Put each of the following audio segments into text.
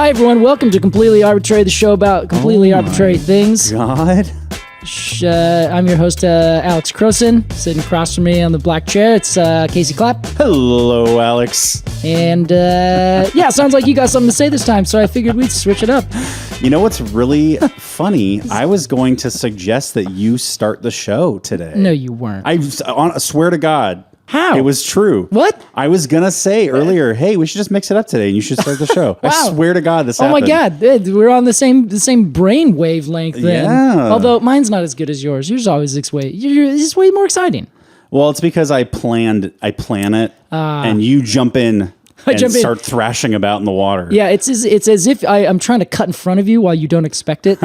Hi, everyone. Welcome to Completely Arbortrary, the show about completely arbitrary things. God. I'm your host, Alex Crowson. Sitting across from me on the black chair, it's Casey Clapp. Hello, Alex. And, sounds like you got something to say this time, so I figured we'd switch it up. You know what's really funny? I was going to suggest that you start the show today. No, you weren't. I swear to God. How? It was true. What? I was going to say earlier, hey, we should just mix it up today and you should start the show. Wow. I swear to God this happened. Oh my God, we're on the same brain wavelength then. Yeah. Although mine's not as good as yours. Yours always it's way more exciting. Well, it's because I plan it and you jump in and start thrashing about in the water. Yeah, it's as if I'm trying to cut in front of you while you don't expect it.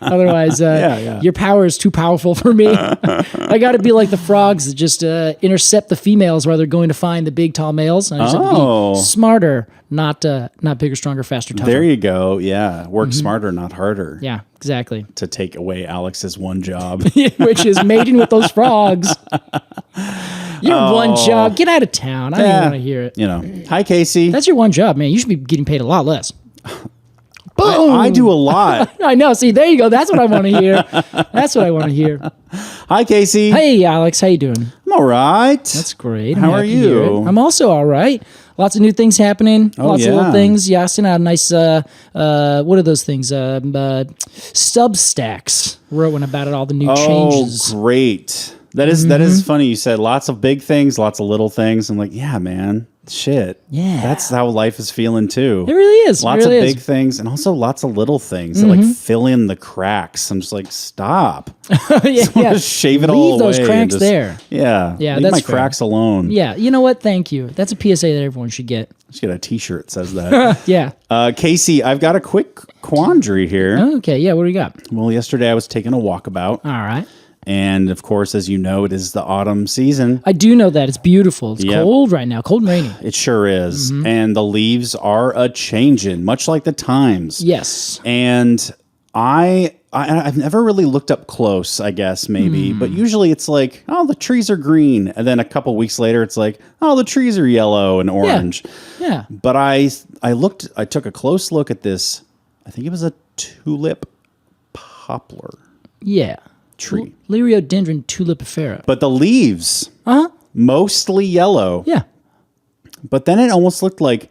Otherwise, your power is too powerful for me. I got to be like the frogs that just intercept the females while they're going to find the big, tall males. I just have to be smarter, not bigger, stronger, faster, tougher. There you go. Yeah, work smarter, not harder. Yeah, exactly. To take away Alex's one job. Which is mating with those frogs. Your one job. Get out of town. I don't want to hear it. You know. Hi, Casey. That's your one job, man. You should be getting paid a lot less. Boom. I do a lot. I know. See, there you go. That's what I want to hear. That's what I want to hear. Hi, Casey. Hey, Alex. How you doing? I'm all right. That's great. How are you? I'm also all right. Lots of new things happening. Lots of little things. Yeah, I sent out a nice, what are those things? Substacks. Wrote one about it, all the new changes. Oh, great. That is funny. You said lots of big things, lots of little things. I'm like, yeah, man. Shit. Yeah. That's how life is feeling too. It really is. Lots of big things and also lots of little things that like fill in the cracks. I'm just like, stop. Just shave it all away. Leave those cracks there. Yeah. Yeah, leave my cracks alone. Yeah. You know what? Thank you. That's a PSA that everyone should get. Just get a t-shirt that says that. Yeah. Casey, I've got a quick quandary here. Okay. Yeah. What do you got? Well, yesterday I was taking a walkabout. All right. And, of course, as you know, it is the autumn season. I do know that. It's beautiful. It's cold right now. Cold and rainy. It sure is. And the leaves are a-changing, much like the times. Yes. And I've never really looked up close, I guess, maybe. But usually it's like, oh, the trees are green. And then a couple weeks later, it's like, oh, the trees are yellow and orange. Yeah. But I took a close look at this. I think it was a tulip poplar. Yeah. Tree. Liriodendron tulipifera. But the leaves, mostly yellow. Yeah. But then it almost looked like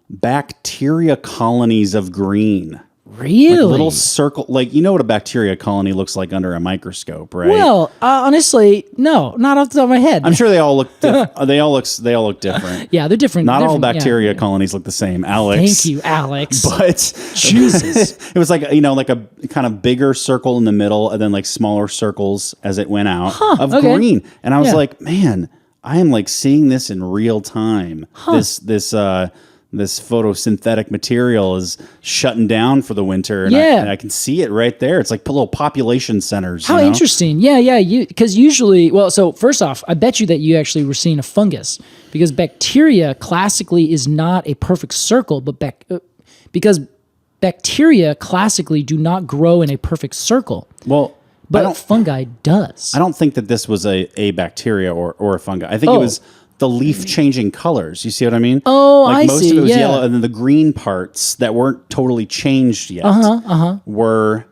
bacteria colonies of green. Really? Like little circle, like, you know what a bacteria colony looks like under a microscope, right? Well, honestly, no, not off the top of my head. I'm sure they all look they all look different. Yeah, they're different. Not all bacteria colonies look the same, Alex. Thank you, Alex. But Jesus. It was like, like a kind of bigger circle in the middle and then like smaller circles as it went out of green. And I was like, man, I am like seeing this in real time. This photosynthetic material is shutting down for the winter, and I can see it right there. It's like little population centers. How interesting. Yeah. Because usually, so first off, I bet you that you actually were seeing a fungus, because bacteria classically is not a perfect circle, but because bacteria classically do not grow in a perfect circle. Well, but fungi does. I don't think that this was a bacteria or a fungi. I think it was the leaf changing colors. You see what I mean? Oh, like I see. Most of it was yellow, and then the green parts that weren't totally changed yet were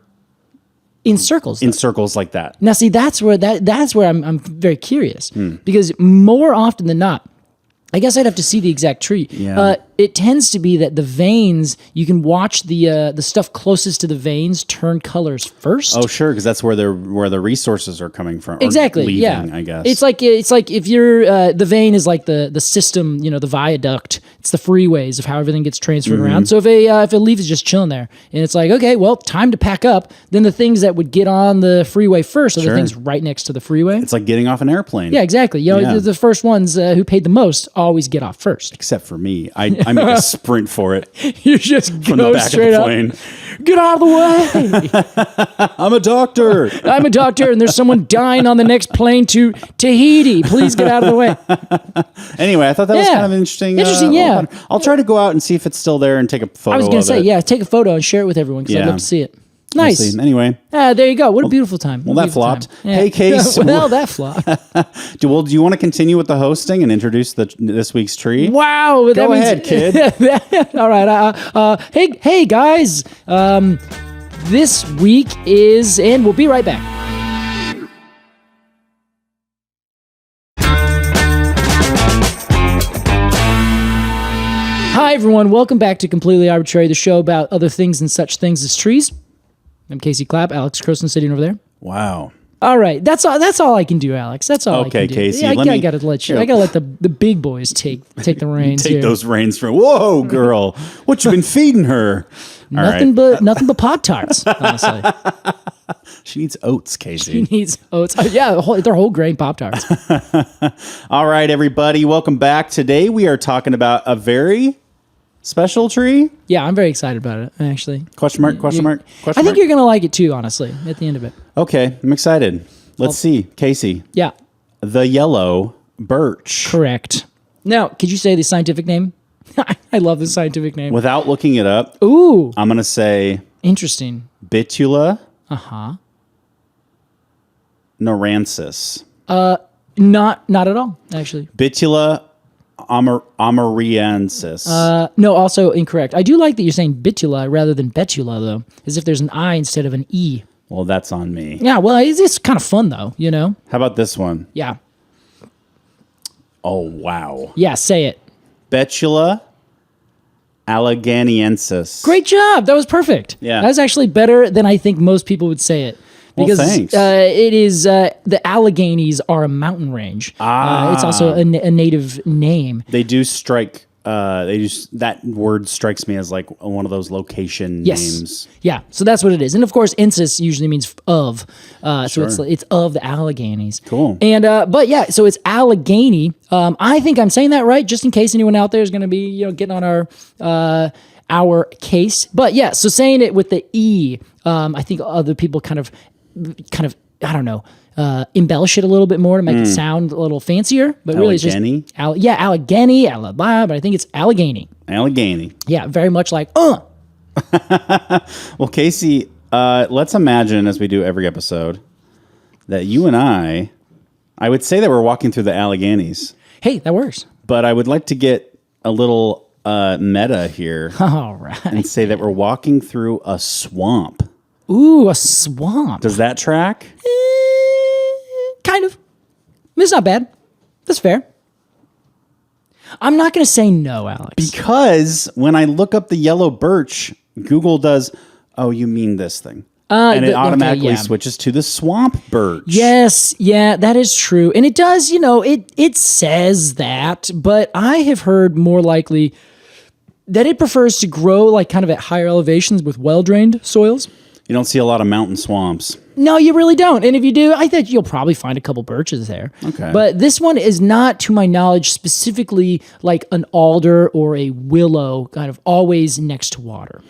in circles. In circles like that. Now, see, that's where I'm very curious, because more often than not, I guess I'd have to see the exact tree. Yeah. It tends to be that the veins, you can watch the stuff closest to the veins turn colors first. Oh, sure, because that's where the resources are coming from. Exactly. Or leaving, yeah. I guess it's like if you're the vein is like the system, the viaduct. It's the freeways of how everything gets transferred around. So if a leaf is just chilling there, and it's like, okay, well, time to pack up, then the things that would get on the freeway first are the things right next to the freeway. It's like getting off an airplane. Yeah, exactly. The first ones who paid the most always get off first. Except for me, I make a sprint for it. You just from go the back straight of the plane. Up. Get out of the way. I'm a doctor. I'm a doctor, and there's someone dying on the next plane to Tahiti. Please get out of the way. Anyway, I thought that was kind of interesting. Yeah. I'll try to go out and see if it's still there and take a photo. I was going to say, take a photo and share it with everyone, because I'd love to see it. Nice. We'll see. Anyway. There you go. What a beautiful time. Well, that flopped. Yeah. Hey, Case. Well, that flopped. Do you want to continue with the hosting and introduce this week's tree? Wow. Go ahead, kid. All right. Hey, guys. This week is, and we'll be right back. Hi, everyone. Welcome back to Completely Arbortrary, the show about other things and such things as trees. I'm Casey Clapp, Alex Crowson sitting over there. Wow. All right. That's all I can do, Alex. That's all I can do. Okay, Casey. Yeah, I gotta let the big boys take the reins. Take those reins from. Whoa, girl. What you been feeding her? Nothing but Pop-Tarts, honestly. She needs oats, Casey. She needs oats. Yeah, they're whole grain Pop-Tarts. All right, everybody. Welcome back. Today we are talking about a very special tree. Yeah, I'm very excited about it, actually. Question mark? I think you're going to like it too, honestly, at the end of it. Okay, I'm excited. Let's see. Casey. Yeah. The yellow birch. Correct. Now, could you say the scientific name? I love the scientific name. Without looking it up, ooh, I'm going to say... Interesting. Betula. Uh-huh. Noransis. Not at all, actually. Betula alleghaniensis. No, also incorrect. I do like that you're saying Betula rather than Betula, though, as if there's an I instead of an E. Well, that's on me. Yeah, well, it's kind of fun, though, you know? How about this one? Yeah. Oh, wow. Yeah, say it. Betula alleghaniensis. Great job. That was perfect. Yeah. That was actually better than I think most people would say it. Because thanks. It is, the Alleghanies are a mountain range. It's also a native name. They do strike, that word strikes me as like one of those location names. Yeah, so that's what it is. And of course, ensis usually means of. Sure. So it's of the Alleghanies. Cool. And, but yeah, so it's Alleghany. I think I'm saying that right, just in case anyone out there is going to be, getting on our case. But yeah, so saying it with the E, I think other people kind of, I don't know, embellish it a little bit more to make it sound a little fancier. But really it's just Alleghany, but I think it's Alleghany. Alleghany. Yeah, very much like, Well, Casey, let's imagine, as we do every episode, that you and I would say that we're walking through the Alleghanies. Hey, that works. But I would like to get a little meta here. All right. And say that we're walking through a swamp. Ooh, a swamp. Does that track? Kind of. It's not bad. That's fair. I'm not going to say no, Alex. Because when I look up the yellow birch, Google does, oh, you mean this thing. And it automatically switches to the swamp birch. Yes, yeah, that is true. And it does, it says that, but I have heard more likely that it prefers to grow like kind of at higher elevations with well-drained soils. You don't see a lot of mountain swamps. No, you really don't. And if you do, I think you'll probably find a couple birches there. Okay. But this one is not, to my knowledge, specifically like an alder or a willow, kind of always next to water.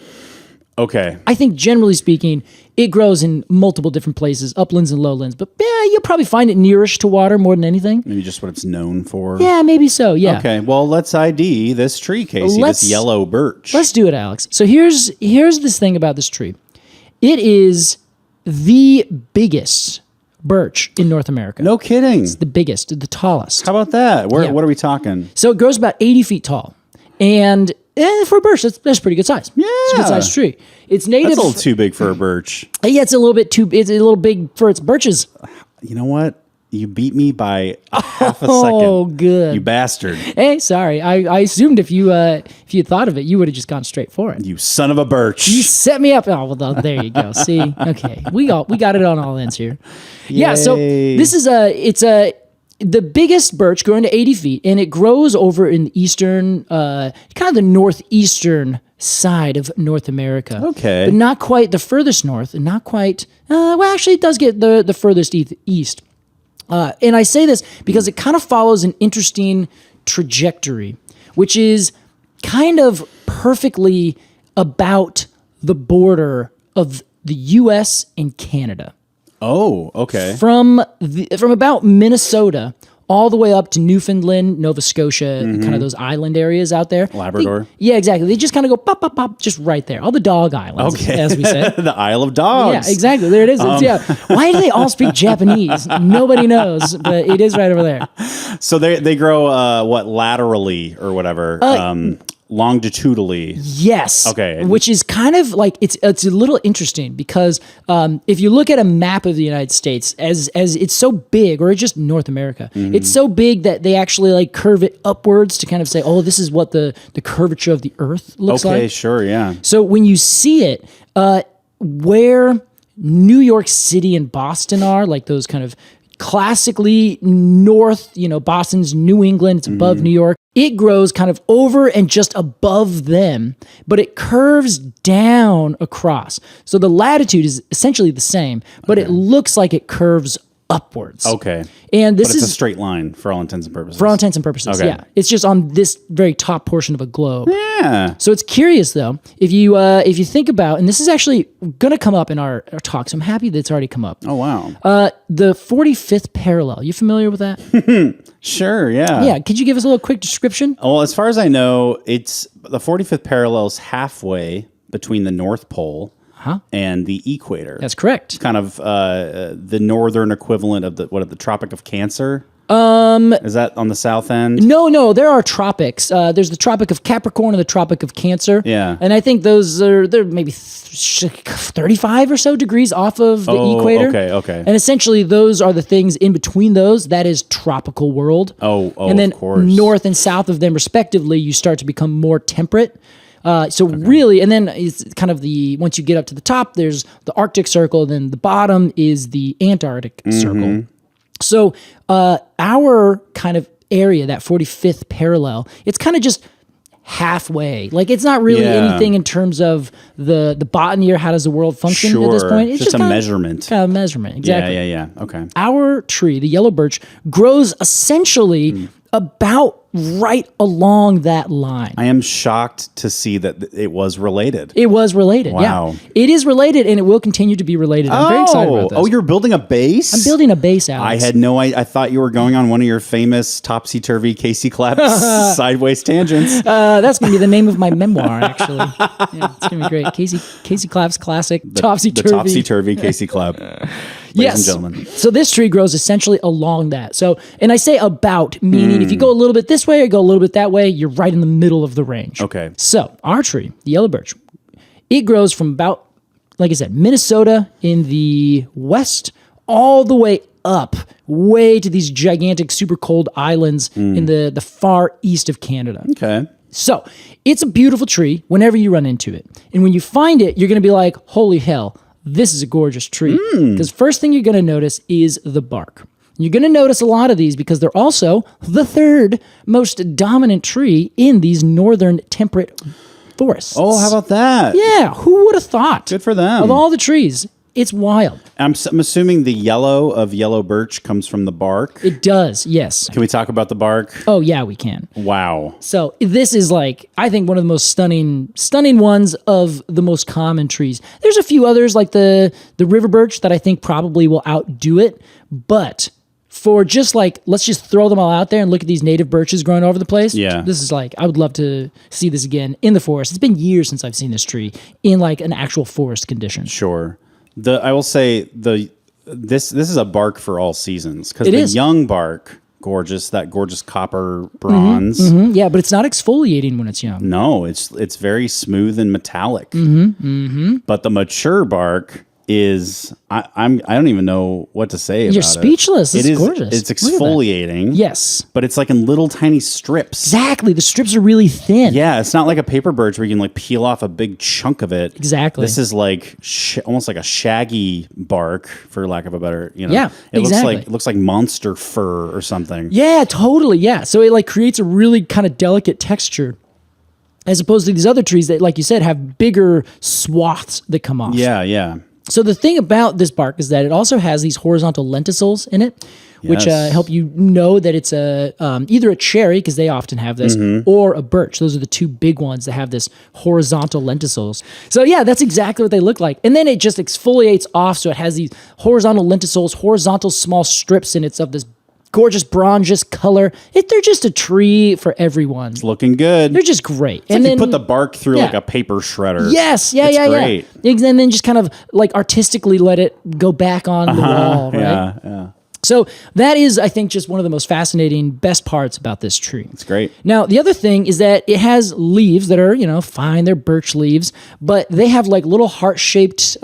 Okay. I think generally speaking, it grows in multiple different places, uplands and lowlands. But yeah, you'll probably find it nearish to water more than anything. Maybe just what it's known for. Yeah, maybe so, yeah. Okay, well, let's ID this tree, Casey, this yellow birch. Let's do it, Alex. So here's this thing about this tree. It is the biggest birch in North America. No kidding. It's the biggest, the tallest. How about that? What are we talking? So it grows about 80 feet tall. And for a birch, that's a pretty good size. Yeah. It's a good sized tree. It's native. That's a little too big for a birch. Yeah, it's a little big for its birches. You know what? You beat me by half a second. Oh, good. You bastard. Hey, sorry. I assumed if you had thought of it, you would have just gone straight for it. You son of a birch. You set me up. Oh, well, there you go. See? Okay. We got it on all ends here. Yay. Yeah, so this is the biggest birch growing to 80 feet, and it grows over in the eastern, kind of the northeastern side of North America. Okay. But not quite the furthest north, and not quite, well, actually, it does get the furthest east. And I say this because it kind of follows an interesting trajectory, which is kind of perfectly about the border of the U.S. and Canada. Oh, okay. From about Minnesota all the way up to Newfoundland, Nova Scotia, kind of those island areas out there. Labrador. Yeah, exactly. They just kind of go pop, pop, pop, just right there. All the dog islands, as we say. The Isle of Dogs. Yeah, exactly. There it is. Why do they all speak Japanese? Nobody knows, but it is right over there. So they grow laterally or whatever. Longitudinally. Yes. Okay. Which is kind of like it's a little interesting because if you look at a map of the United States, as it's so big, or just North America, it's so big that they actually like curve it upwards to kind of say, oh, this is what the curvature of the Earth looks like. Okay, sure, yeah. So when you see it, where New York City and Boston are, like those kind of classically north, Boston's New England, it's above New York. It grows kind of over and just above them, but it curves down across. So the latitude is essentially the same, but it looks like it curves upwards. Okay. And this but it's a straight line for all intents and purposes. For all intents and purposes, okay. Yeah. It's just on this very top portion of a globe. Yeah. So it's curious, though, if you think about, and this is actually going to come up in our talk, so I'm happy that it's already come up. Oh, wow. The 45th parallel. You familiar with that? Sure, yeah. Yeah. Could you give us a little quick description? Well, as far as I know, it's the 45th parallel is halfway between the North Pole and the equator. That's correct. Kind of the northern equivalent of the Tropic of Cancer. Is that on the south end? No, there are tropics. There's the Tropic of Capricorn and the Tropic of Cancer. Yeah. And I think they're maybe 35 or so degrees off of the equator. Okay. And essentially those are the things in between those. That is tropical world. Oh, and then of course. North and south of them respectively, you start to become more temperate. Really, and then it's kind of once you get up to the top, there's the Arctic Circle, then the bottom is the Antarctic Circle. So our kind of area, that 45th parallel, it's kind of just halfway. Like it's not really anything in terms of the botany or how does the world function at this point. It's just a measurement. Kind of measurement, exactly. Yeah. Okay. Our tree, the yellow birch, grows essentially about right along that line. I am shocked to see that it was related. It was related, wow. Yeah. It is related, and it will continue to be related. I'm very excited about this. Oh, you're building a base? I'm building a base, Alex. I had no idea. I thought you were going on one of your famous topsy-turvy Casey Clapp sideways tangents. That's going to be the name of my memoir, actually. Yeah, it's going to be great. Casey Clapp's classic, Topsy-Turvy. The topsy-turvy Casey Clapp. Ladies and gentlemen. So this tree grows essentially along that. So, and I say about, meaning if you go a little bit this way or go a little bit that way, you're right in the middle of the range. Okay. So our tree, the yellow birch, it grows from about, like I said, Minnesota in the west, all the way up, way to these gigantic, super cold islands in the far east of Canada. Okay. So it's a beautiful tree whenever you run into it. And when you find it, you're going to be like, holy hell, this is a gorgeous tree. Because first thing you're going to notice is the bark. You're going to notice a lot of these because they're also the third most dominant tree in these northern temperate forests. Oh, how about that? Yeah, who would have thought? Good for them. Of all the trees, it's wild. I'm assuming the yellow of yellow birch comes from the bark. It does, yes. Can we talk about the bark? Oh, yeah, we can. Wow. So this is like, I think one of the most stunning ones of the most common trees. There's a few others like the river birch that I think probably will outdo it, but for just like, let's just throw them all out there and look at these native birches growing all over the place. Yeah. This is like, I would love to see this again in the forest. It's been years since I've seen this tree in like an actual forest condition. Sure. I will say this is a bark for all seasons because the young bark, gorgeous, that gorgeous copper bronze. Yeah, but it's not exfoliating when it's young. No, it's very smooth and metallic. But the mature bark is I don't even know what to say about it. You're speechless. It's gorgeous. It's exfoliating. Yes. But it's like in little tiny strips. Exactly. The strips are really thin. Yeah, it's not like a paper birch where you can like peel off a big chunk of it. Exactly. This is like almost like a shaggy bark, for lack of a better, Yeah, it exactly. looks like monster fur or something. Yeah, totally. Yeah. So it like creates a really kind of delicate texture as opposed to these other trees that, like you said, have bigger swaths that come off. Yeah. So the thing about this bark is that it also has these horizontal lenticels in it, which help you know that it's either a cherry, because they often have this, or a birch. Those are the two big ones that have this horizontal lenticels. So yeah, that's exactly what they look like. And then it just exfoliates off, so it has these horizontal lenticels, horizontal small strips, and it's of this gorgeous bronze color. They're just a tree for everyone. It's looking good. They're just great. It's and like then you put the bark through like a paper shredder. Yes, it's great. And then just kind of like artistically let it go back on the wall, right? Yeah. So that is, I think, just one of the most fascinating, best parts about this tree. It's great. Now, the other thing is that it has leaves that are, fine. They're birch leaves, but they have like little heart-shaped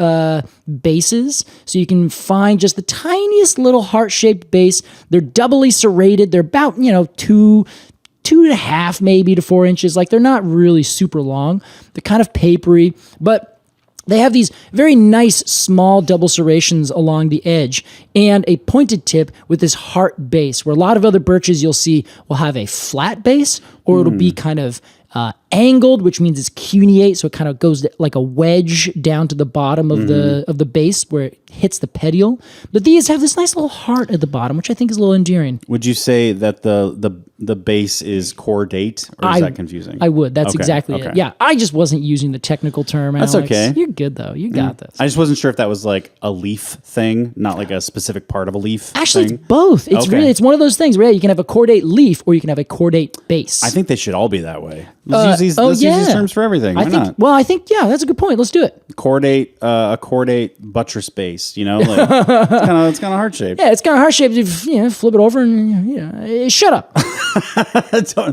bases. So you can find just the tiniest little heart-shaped base. They're doubly serrated. They're about, 2.5 maybe to 4 inches. Like they're not really super long. They're kind of papery, but they have these very nice small double serrations along the edge and a pointed tip with this heart base, where a lot of other birches you'll see will have a flat base, or it'll be kind of angled, which means it's cuneate, so it kind of goes like a wedge down to the bottom of the base where it hits the petiole. But these have this nice little heart at the bottom, which I think is a little endearing. Would you say that the base is cordate, or is that confusing? I would. That's exactly it. Yeah, I just wasn't using the technical term, Alex. That's okay. You're good, though. You got this. I just wasn't sure if that was like a leaf thing, not like a specific part of a leaf Actually, thing. It's both. It's really, it's one of those things where you can have a cordate leaf or you can have a cordate base. I think they should all be that way. Let's use these terms for everything. Why not? Well, I think, that's a good point. Let's do it. Cordate, a cordate buttress base, like it's kind of heart shaped. Yeah, it's kind of heart shaped. If flip it over and shut up.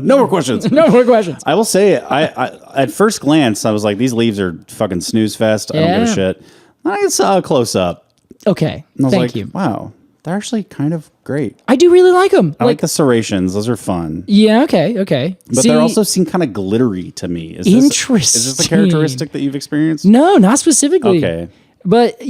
No more questions. No more questions. I will say, I at first glance, I was like, these leaves are fucking snooze fest. I don't give a shit. I saw a close up. Okay, thank you. Wow, they're actually kind of great. I do really like them. I like the serrations; those are fun. Yeah. Okay. But they also seem kind of glittery to me. Interesting. Is this a characteristic that you've experienced? No, not specifically. Okay. But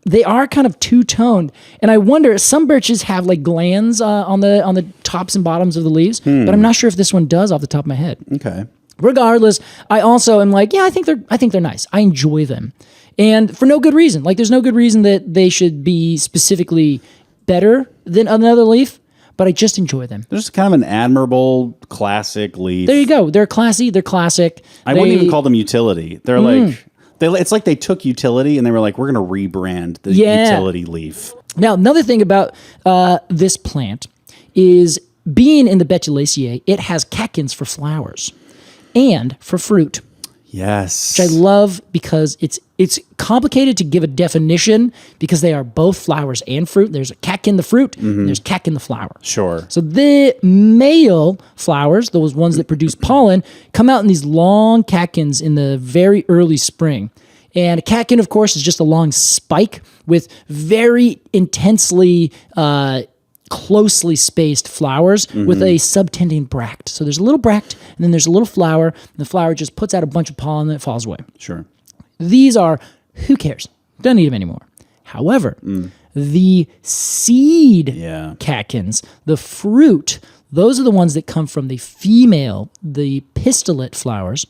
they are kind of two-toned, and I wonder, some birches have like glands on the tops and bottoms of the leaves, but I'm not sure if this one does off the top of my head. Okay. Regardless, I also am like, I think they're nice. I enjoy them, and for no good reason. Like, there's no good reason that they should be specifically better than another leaf, but I just enjoy them. They're just kind of an admirable, classic leaf. There you go. They're classy. They're classic. I wouldn't even call them utility. They're like... It's like they took utility and they were like, we're going to rebrand the utility leaf. Now, another thing about this plant is, being in the Betulaceae, it has catkins for flowers and for fruit. Yes. Which I love, because it's complicated to give a definition, because they are both flowers and fruit. There's a catkin the fruit, and there's catkin the flower. Sure. So the male flowers, those ones that produce pollen, come out in these long catkins in the very early spring. And a catkin, of course, is just a long spike with very intensely closely spaced flowers with a subtending bract. So there's a little bract, and then there's a little flower, and the flower just puts out a bunch of pollen and it falls away. Sure. These are, who cares? Don't need them anymore. However, the seed catkins, the fruit, those are the ones that come from the female, the pistillate flowers,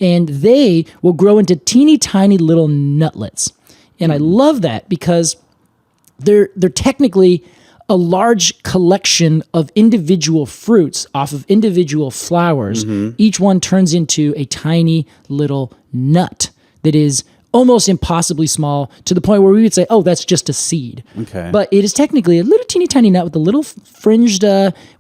and they will grow into teeny tiny little nutlets. And I love that, because they're technically a large collection of individual fruits off of individual flowers. Each one turns into a tiny little nut that is almost impossibly small, to the point where we would say, oh, that's just a seed. Okay. But it is technically a little teeny tiny nut with a little fringed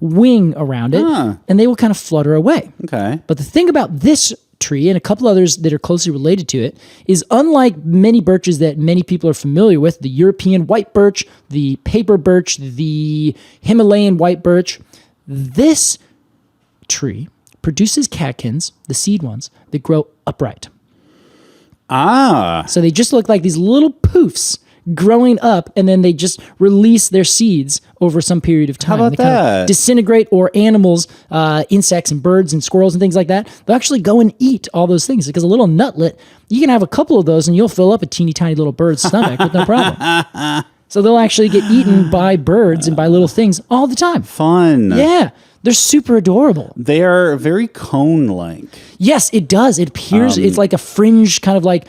wing around it, and they will kind of flutter away. Okay. But the thing about this tree, and a couple others that are closely related to it, is, unlike many birches that many people are familiar with, the European white birch, the paper birch, the Himalayan white birch, this tree produces catkins, the seed ones, that grow upright. So they just look like these little poofs growing up, and then they just release their seeds over some period of time. How about they kind of disintegrate, or animals, insects and birds and squirrels and things like that, they'll actually go and eat all those things, because a little nutlet, you can have a couple of those and you'll fill up a teeny tiny little bird's stomach with no problem. So they'll actually get eaten by birds and by little things all the time. Fun. Yeah. They're super adorable. They are very cone-like. Yes, it does. It appears it's like a fringe, kind of like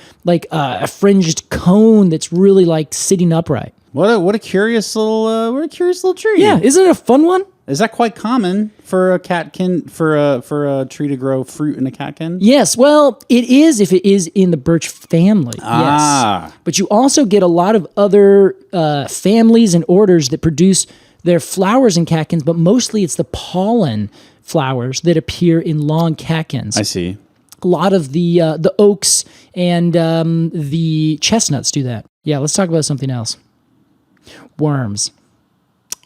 a fringed cone that's really like sitting upright. What a curious little tree. Yeah, isn't it a fun one? Is that quite common for a catkin, for a tree to grow fruit in a catkin? Yes, well, it is if it is in the birch family. Yes, but you also get a lot of other families and orders that produce There are flowers in catkins, but mostly it's the pollen flowers that appear in long catkins. I see. A lot of the oaks and the chestnuts do that. Yeah, let's talk about something else. Worms.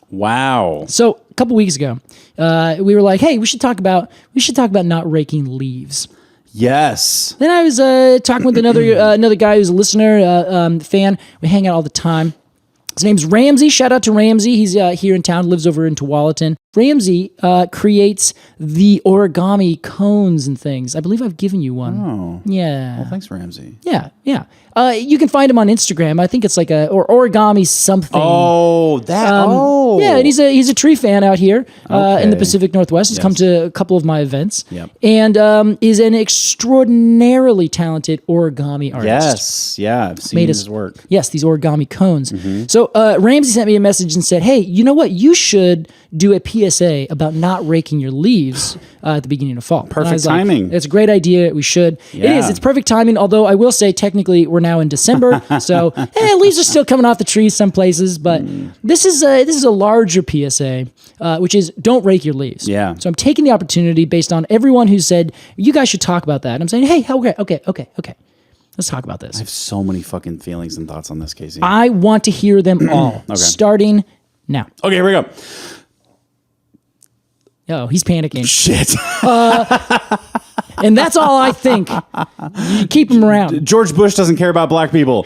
Wow. So a couple weeks ago, we were like, "Hey, we should talk about not raking leaves." Yes. Then I was talking with another guy who's a listener, fan. We hang out all the time. His name's Ramsey. Shout out to Ramsey. He's here in town, lives over in Tualatin. Ramsey creates the origami cones and things. I believe I've given you one. Oh. Yeah. Well, thanks, Ramsey. Yeah. You can find him on Instagram. I think it's like or origami something. Oh, that. Yeah, and he's a tree fan out here in the Pacific Northwest. He's come to a couple of my events. Yep. And is an extraordinarily talented origami artist. Yes. Yeah, I've seen his work. Yes, these origami cones. So Ramsey sent me a message and said, "Hey, you know what? You should do a PSA about not raking your leaves at the beginning of fall." Perfect timing. Like, it's a great idea. We should. Yeah. It is. It's perfect timing. Although I will say, technically, we're now in December, so leaves are still coming off the trees some places. But this is a larger PSA, which is don't rake your leaves. Yeah. So I'm taking the opportunity based on everyone who said you guys should talk about that. And I'm saying, hey, okay. Let's talk about this. I have so many fucking feelings and thoughts on this, Casey. I want to hear them all, starting now. Okay, here we go. Oh, he's panicking. Shit. And that's all I think. You keep him around. George Bush doesn't care about black people.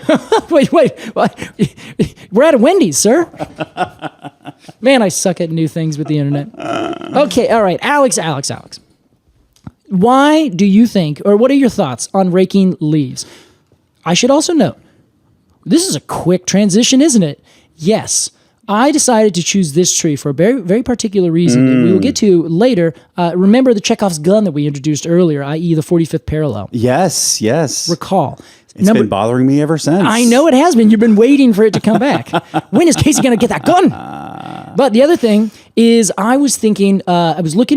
Wait. We're at a Wendy's, sir. Man, I suck at new things with the internet. Okay, all right. Alex. Why do you think, or what are your thoughts on raking leaves? I should also note, this is a quick transition, isn't it? Yes. I decided to choose this tree for a very, very particular reason that we will get to later. Remember the Chekhov's gun that we introduced earlier, i.e. the 45th parallel. Yes. Recall. It's been bothering me ever since. I know it has been. You've been waiting for it to come back. When is Casey going to get that gun? But the other thing is I was looking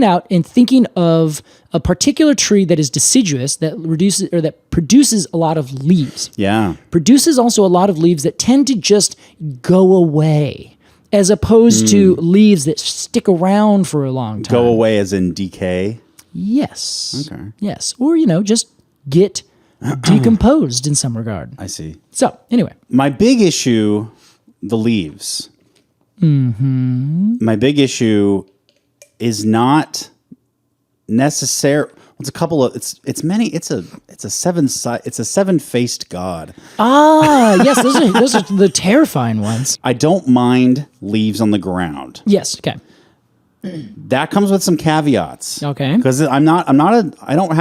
out and thinking of a particular tree that is deciduous, that produces a lot of leaves. Yeah. Produces also a lot of leaves that tend to just go away, as opposed to leaves that stick around for a long time. Go away as in decay? Yes. Okay. Yes. Or, just get decomposed in some regard. I see. So, anyway. My big issue, the leaves. My big issue is not necessary. It's a couple of it's a seven-faced god. Yes, those are the terrifying ones. I don't mind leaves on the ground. Yes, okay. That comes with some caveats. Okay. Because I don't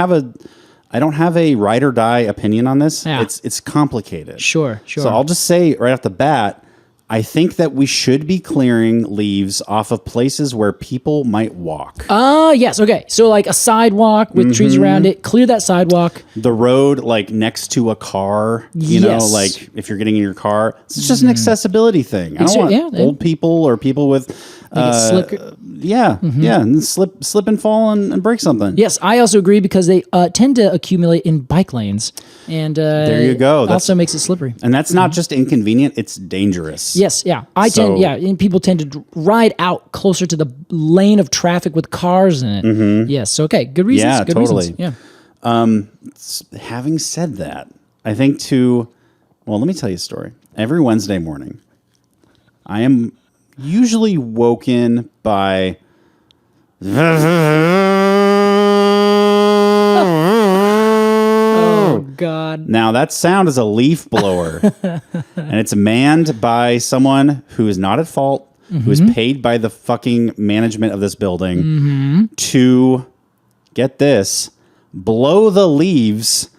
have a ride or die opinion on this. Yeah. It's complicated. Sure. So I'll just say right off the bat, I think that we should be clearing leaves off of places where people might walk. Yes, okay. So like a sidewalk with trees around it, clear that sidewalk. The road, like next to a car, you know, like if you're getting in your car, it's just an accessibility thing. I don't want old people or people with and slip and fall and break something. Yes, I also agree because they tend to accumulate in bike lanes, and there you go. That also makes it slippery. And that's not just inconvenient; it's dangerous. Yes, yeah. And people tend to ride out closer to the lane of traffic with cars in it. Yes, okay, good reasons. Yeah, good totally. Reasons. Yeah. Having said that, I think let me tell you a story. Every Wednesday morning, I am usually woken by oh God. Now that sound is a leaf blower. And it's manned by someone who is not at fault, who is paid by the fucking management of this building to, get this, blow the leaves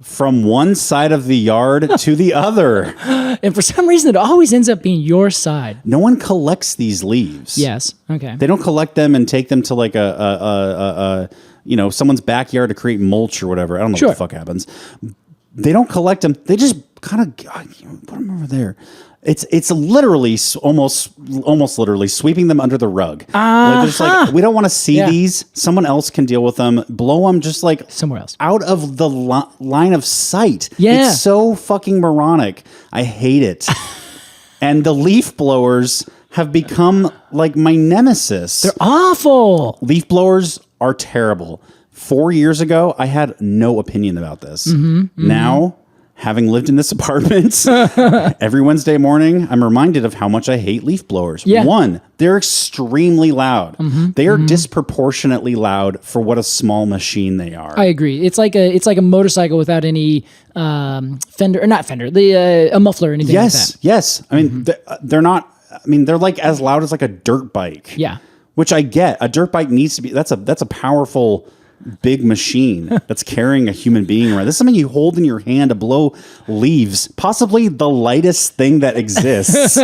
from one side of the yard to the other. And for some reason, it always ends up being your side. No one collects these leaves. Yes. Okay. They don't collect them and take them to like someone's backyard to create mulch or whatever. I don't know what the fuck happens. They don't collect them. They just kind of put them over there. It's literally almost literally sweeping them under the rug. Like, just like, we don't want to see these. Someone else can deal with them. Blow them just like somewhere else, out of the line of sight. Yeah, it's so fucking moronic. I hate it. And the leaf blowers have become like my nemesis. They're awful. Leaf blowers are terrible. 4 years ago, I had no opinion about this. Now, having lived in this apartment, every Wednesday morning, I'm reminded of how much I hate leaf blowers. Yeah. One, they're extremely loud. They are disproportionately loud for what a small machine they are. I agree. It's like a motorcycle without any fender, or not fender, a muffler or anything like that. Yes. I mean, they're not. I mean, they're like as loud as like a dirt bike. Yeah. Which I get. A dirt bike needs to be. That's a powerful, big machine that's carrying a human being around. This is something you hold in your hand to blow leaves. Possibly the lightest thing that exists.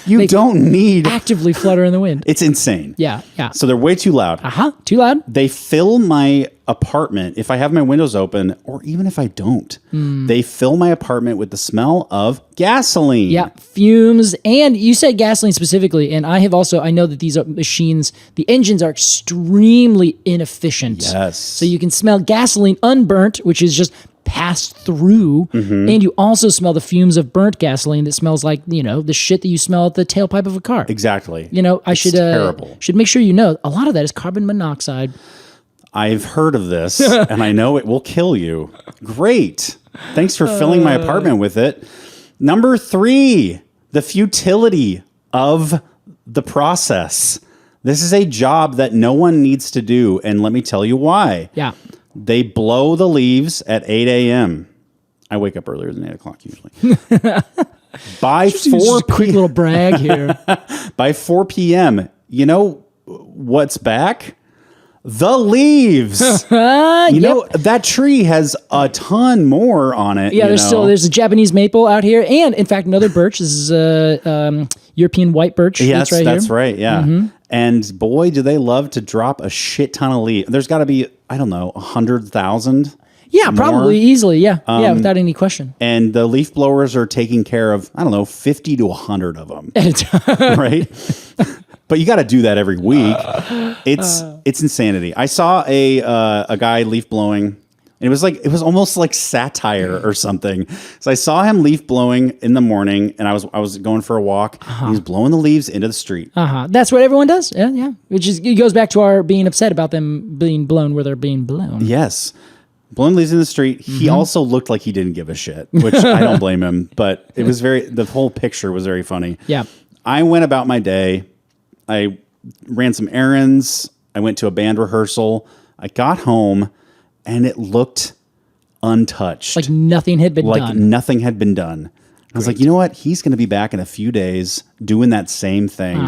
You don't need actively flutter in the wind. It's insane. Yeah. So they're way too loud. Too loud. They fill my apartment if I have my windows open, or even if I don't. They fill my apartment with the smell of gasoline. Yeah, fumes. And you said gasoline specifically, and I know that these machines, the engines are extremely inefficient. Yes. So you can smell gasoline unburnt, which is just passed through, and you also smell the fumes of burnt gasoline that smells like, the shit that you smell at the tailpipe of a car. Exactly. I should make sure a lot of that is carbon monoxide. I've heard of this, and I know it will kill you. Great. Thanks for filling my apartment with it. Number 3, the futility of the process. This is a job that no one needs to do, and let me tell you why. Yeah. They blow the leaves at 8 a.m. I wake up earlier than 8 o'clock usually. By 4 quick little brag here. By 4 p.m., you know what's back? The leaves. That tree has a ton more on it. Yeah, there's a Japanese maple out here, and in fact another birch. This is a European white birch. Yes, that's here. right. Yeah. And boy, do they love to drop a shit ton of leaves. There's got to be, 100,000. Yeah, probably easily. Yeah. Without any question. And the leaf blowers are taking care of, 50 to 100 of them. Right? But you got to do that every week. It's insanity. I saw a guy leaf blowing, and it was almost like satire or something. So I saw him leaf blowing in the morning, and I was going for a walk. And he was blowing the leaves into the street. That's what everyone does. Yeah. It goes back to our being upset about them being blown where they're being blown. Yes. Blowing leaves in the street. He also looked like he didn't give a shit, which I don't blame him. But it was the whole picture was very funny. Yeah. I went about my day. I ran some errands. I went to a band rehearsal. I got home, and it looked untouched. Like nothing had been done. Nothing had been done. I was like, you know what? He's going to be back in a few days doing that same thing.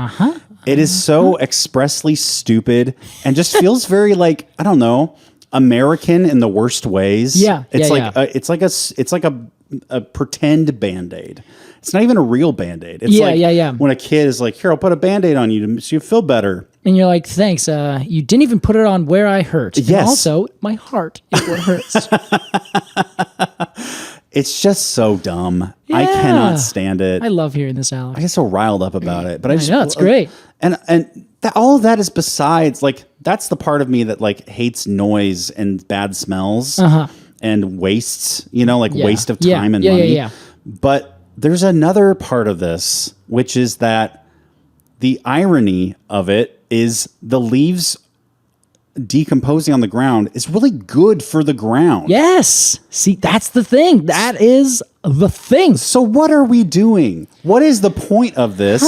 It is so expressly stupid and just feels very American in the worst ways. Yeah. It's like a pretend Band-Aid. It's not even a real Band-Aid. It's when a kid is like, here, I'll put a Band-Aid on you so you feel better. And you're like, thanks. You didn't even put it on where I hurt. Yes. And also, my heart is what hurts. It's just so dumb. Yeah. I cannot stand it. I love hearing this, Alex. I get so riled up about it. But I know, it's great. And all of that is besides, that's the part of me that, hates noise and bad smells and wastes, waste of time and money. Yeah. But there's another part of this, which is that the irony of it is the leaves decomposing on the ground is really good for the ground. Yes. See, that's the thing. That is the thing. So what are we doing? What is the point of this?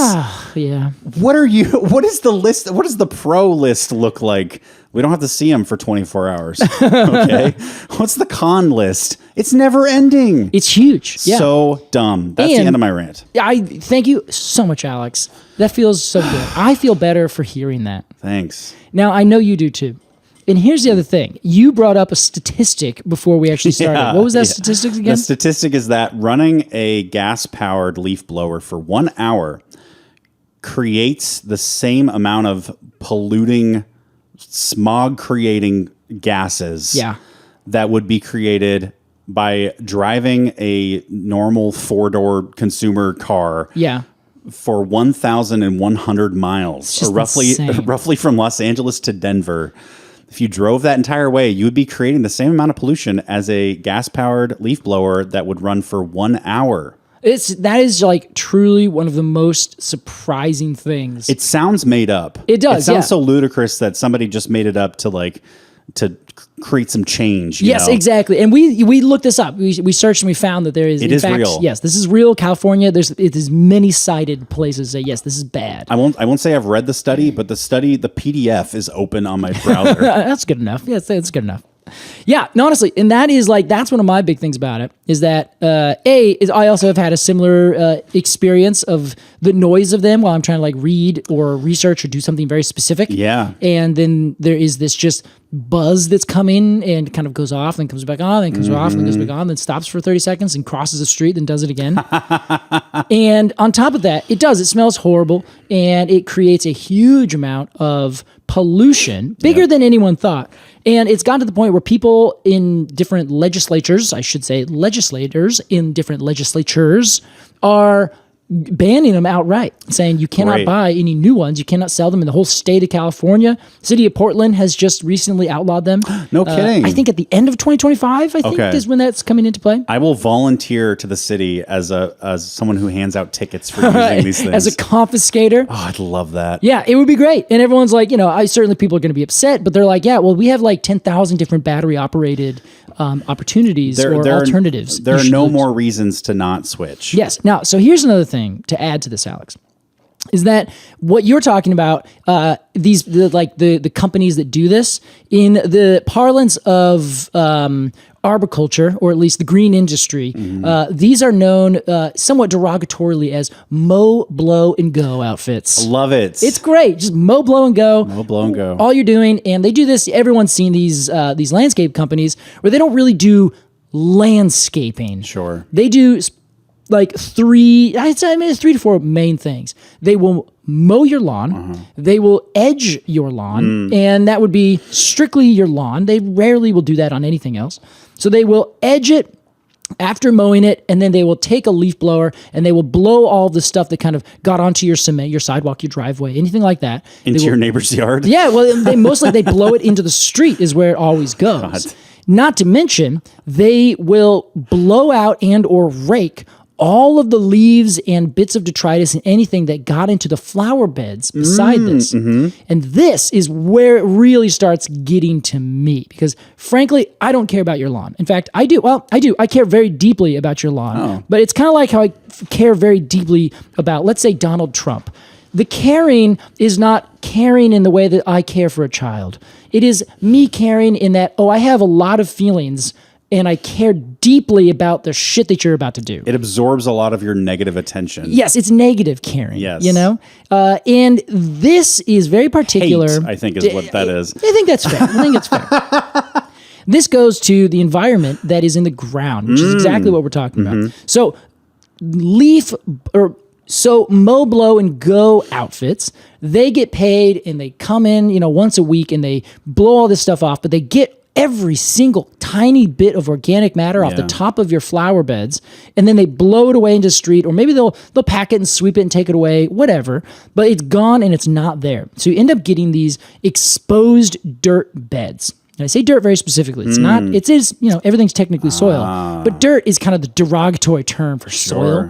Yeah. What is the list? What does the pro list look like? We don't have to see them for 24 hours. Okay. What's the con list? It's never ending. It's huge. Yeah. So dumb. That's the end of my rant. I thank you so much, Alex. That feels so good. I feel better for hearing that. Thanks. Now, I know you do too. And here's the other thing. You brought up a statistic before we actually started. What was that statistic again? The statistic is that running a gas-powered leaf blower for 1 hour creates the same amount of polluting, smog-creating gases that would be created by driving a normal 4-door consumer car for 1,100 miles, or roughly from Los Angeles to Denver. If you drove that entire way, you would be creating the same amount of pollution as a gas-powered leaf blower that would run for 1 hour. That is like truly one of the most surprising things. It sounds made up. It does. It sounds so ludicrous that somebody just made it up to create some change. Yes, exactly. And we looked this up. We searched and we found that there is. It is real. Yes, this is real. California. It is many cited places say yes, this is bad. I won't say I've read the study, but the PDF is open on my browser. That's good enough. Yes, that's good enough. Yeah, and honestly, and that's one of my big things about it is that I also have had a similar experience of the noise of them while I'm trying to like read or research or do something very specific. Yeah, and then there is this just buzz that's coming and kind of goes off and comes back on, then comes off and goes back on, then stops for 30 seconds and crosses the street, then does it again. And on top of that, it smells horrible and it creates a huge amount of pollution, bigger than anyone thought. And it's gotten to the point where people in different legislatures, I should say legislators in different legislatures, are banning them outright, saying you cannot buy any new ones. You cannot sell them in the whole state of California. City of Portland has just recently outlawed them. No kidding. I think at the end of 2025, I think is when that's coming into play. I will volunteer to the city as someone who hands out tickets for using these things. As a confiscator. Oh, I'd love that. Yeah, it would be great. And everyone's like, certainly people are going to be upset, but they're like, yeah, well, we have like 10,000 different battery operated opportunities or alternatives. There are no more reasons to not switch. Yes. Now, so here's another thing to add to this, Alex, is that what you're talking about, the companies that do this, in the parlance of arboriculture, or at least the green industry, these are known somewhat derogatorily as mow, blow, and go outfits. Love it. It's great. Just mow, blow, and go. Mow, blow, and go. All you're doing, and they do this. Everyone's seen these landscape companies where they don't really do landscaping. Sure. They do like three to four main things. They will mow your lawn. They will edge your lawn, and that would be strictly your lawn. They rarely will do that on anything else. So they will edge it after mowing it, and then they will take a leaf blower and they will blow all the stuff that kind of got onto your cement, your sidewalk, your driveway, anything like that. Into your neighbor's yard? Yeah, well, they blow it into the street is where it always goes. God. Not to mention, they will blow out and or rake all of the leaves and bits of detritus and anything that got into the flower beds beside this. And this is where it really starts getting to me because, frankly, I don't care about your lawn. In fact, I do. Well, I do. I care very deeply about your lawn. But it's kind of like how I care very deeply about, let's say, Donald Trump. The caring is not caring in the way that I care for a child. It is me caring in that, I have a lot of feelings and I care deeply about the shit that you're about to do. It absorbs a lot of your negative attention. Yes, it's negative caring. Yes. And this is very particular. Hate, I think is what that is. I think that's fair. I think it's fair. This goes to the environment that is in the ground, which is exactly what we're talking about. So mow, blow, and go outfits, they get paid and they come in, once a week and they blow all this stuff off, but they get every single tiny bit of organic matter off the top of your flower beds, and then they blow it away into the street, or maybe they'll pack it and sweep it and take it away, whatever, but it's gone and it's not there. So you end up getting these exposed dirt beds. And I say dirt very specifically. It's not, it is, everything's technically soil, but dirt is kind of the derogatory term for soil.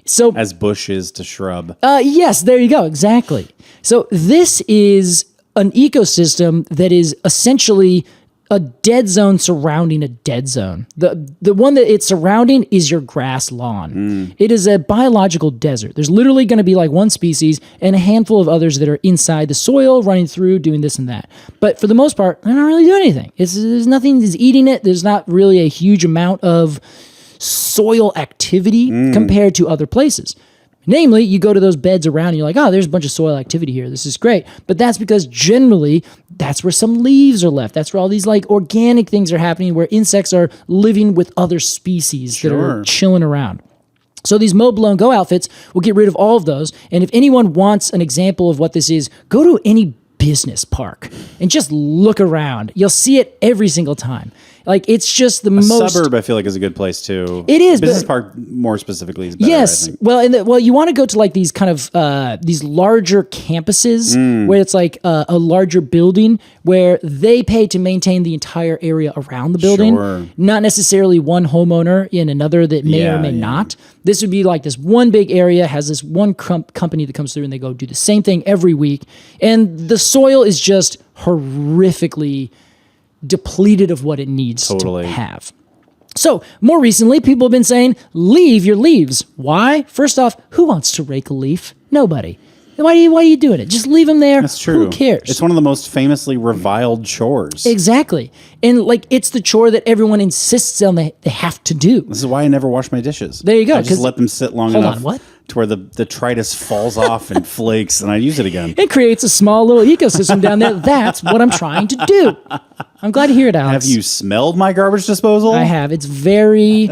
So as bush is to shrub. Yes, there you go. Exactly. So this is an ecosystem that is essentially a dead zone surrounding a dead zone. The one that it's surrounding is your grass lawn. It is a biological desert. There's literally going to be like one species and a handful of others that are inside the soil, running through, doing this and that. But for the most part, they're not really doing anything. There's nothing that's eating it. There's not really a huge amount of soil activity compared to other places. Namely, you go to those beds around and you're like, there's a bunch of soil activity here. This is great. But that's because generally that's where some leaves are left. That's where all these like organic things are happening, where insects are living with other species that are chilling around. So these mow, blow, and go outfits will get rid of all of those. And if anyone wants an example of what this is, go to any business park and just look around. You'll see it every single time. Like it's just the suburb. I feel like is a good place too. It is. Business park more specifically is better. Yes. I think. Well, you want to go to like these kind of these larger campuses where it's like a larger building where they pay to maintain the entire area around the building, not necessarily one homeowner in another that may or may not. This would be like this one big area has this one company that comes through and they go do the same thing every week, and the soil is just horrifically depleted of what it needs to have. So more recently, people have been saying, leave your leaves. Why? First off, who wants to rake a leaf? Nobody. Why are you doing it? Just leave them there. That's true. Who cares? It's one of the most famously reviled chores. Exactly. And like it's the chore that everyone insists on they have to do. This is why I never wash my dishes. There you go. I just let them sit long enough what? to where the detritus falls off and flakes and I use it again. It creates a small little ecosystem down there. That's what I'm trying to do. I'm glad to hear it, Alex. Have you smelled my garbage disposal? I have. It's very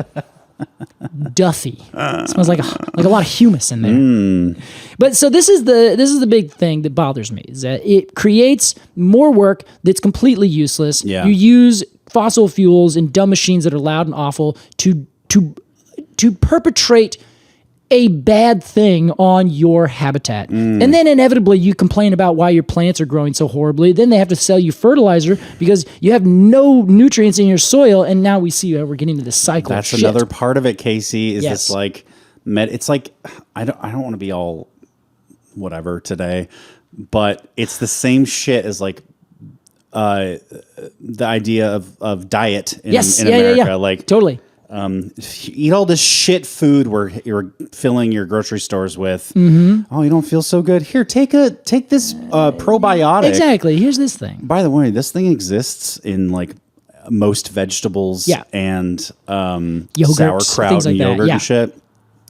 duffy. It smells like a lot of humus in there. But so this is the big thing that bothers me is that it creates more work that's completely useless. Yeah. You use fossil fuels and dumb machines that are loud and awful to perpetrate a bad thing on your habitat. And then inevitably you complain about why your plants are growing so horribly. Then they have to sell you fertilizer because you have no nutrients in your soil. And now we see we're getting into this cycle. That's another part of it, Casey, is this like, it's like, I don't want to be all whatever today, but it's the same shit as like, the idea of diet in America. Yeah. Like totally. Eat all this shit food where you're filling your grocery stores with. Oh, you don't feel so good? Here, take this probiotic. Exactly. Here's this thing. By the way, this thing exists in like most vegetables and Yogurts, sauerkraut like and yogurt that. and shit.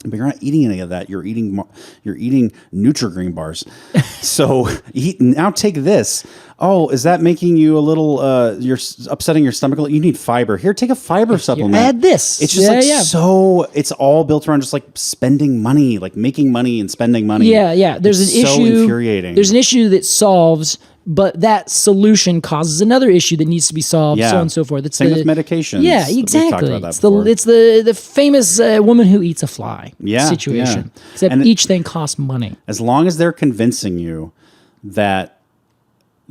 But you're not eating any of that. You're eating Nutri-Grain bars. So now take this. Oh, is that making you a little? You're upsetting your stomach a little. You need fiber. Here, take a fiber supplement. Add this. It's just so. It's all built around just like spending money, like making money and spending money. Yeah. There's an issue. So infuriating. There's an issue that solves, but that solution causes another issue that needs to be solved. So on and so forth. It's same with medications. Yeah, exactly. It's the famous woman who eats a fly situation. Yeah. Except each thing costs money. As long as they're convincing you that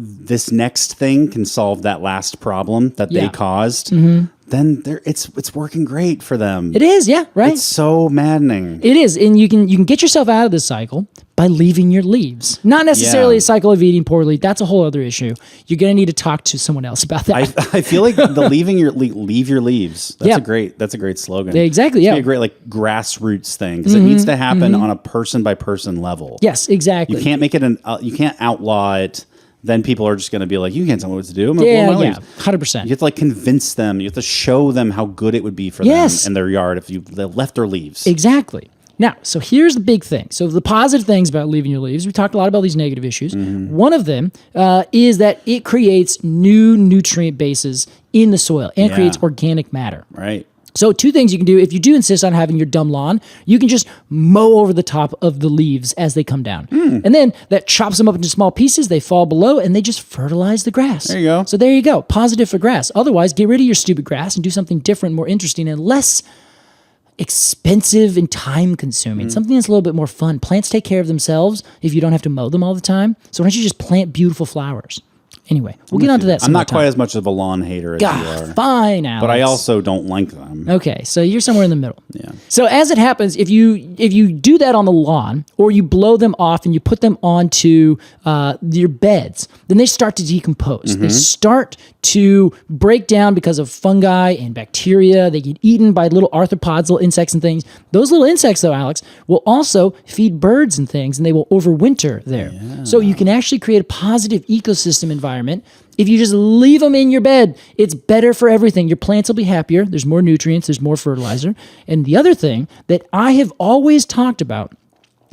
this next thing can solve that last problem that they caused, then it's working great for them. It is, yeah, right. It's so maddening. It is, and you can get yourself out of this cycle by leaving your leaves. Not necessarily a cycle of eating poorly. That's a whole other issue. You're going to need to talk to someone else about that. I feel like the leave your leaves. That's a great slogan. Exactly. It's a great like grassroots thing because it needs to happen on a person by person level. Yes, exactly. You can't make it you can't outlaw it. Then people are just going to be like, you can't tell me what to do. 100%. You have to like convince them. You have to show them how good it would be for them in their yard if they left their leaves. Exactly. Now, so here's the big thing. So the positive things about leaving your leaves, we talked a lot about these negative issues. One of them is that it creates new nutrient bases in the soil and creates organic matter. Right. So two things you can do. If you do insist on having your dumb lawn, you can just mow over the top of the leaves as they come down. And then that chops them up into small pieces. They fall below and they just fertilize the grass. There you go. So there you go. Positive for grass. Otherwise, get rid of your stupid grass and do something different, more interesting, and less expensive and time consuming. Something that's a little bit more fun. Plants take care of themselves if you don't have to mow them all the time. So why don't you just plant beautiful flowers? Anyway, we'll get on to that some I'm more not quite as much of a lawn hater as you are. Fine, Alex. But I also don't like them. Okay, so you're somewhere in the middle. Yeah. So as it happens, if you do that on the lawn or you blow them off and you put them onto your beds, then they start to decompose. They start to break down because of fungi and bacteria. They get eaten by little arthropods, little insects and things. Those little insects, though, Alex, will also feed birds and things, and they will overwinter there. Yeah. So you can actually create a positive ecosystem environment. If you just leave them in your bed, it's better for everything. Your plants will be happier. There's more nutrients. There's more fertilizer. And the other thing that I have always talked about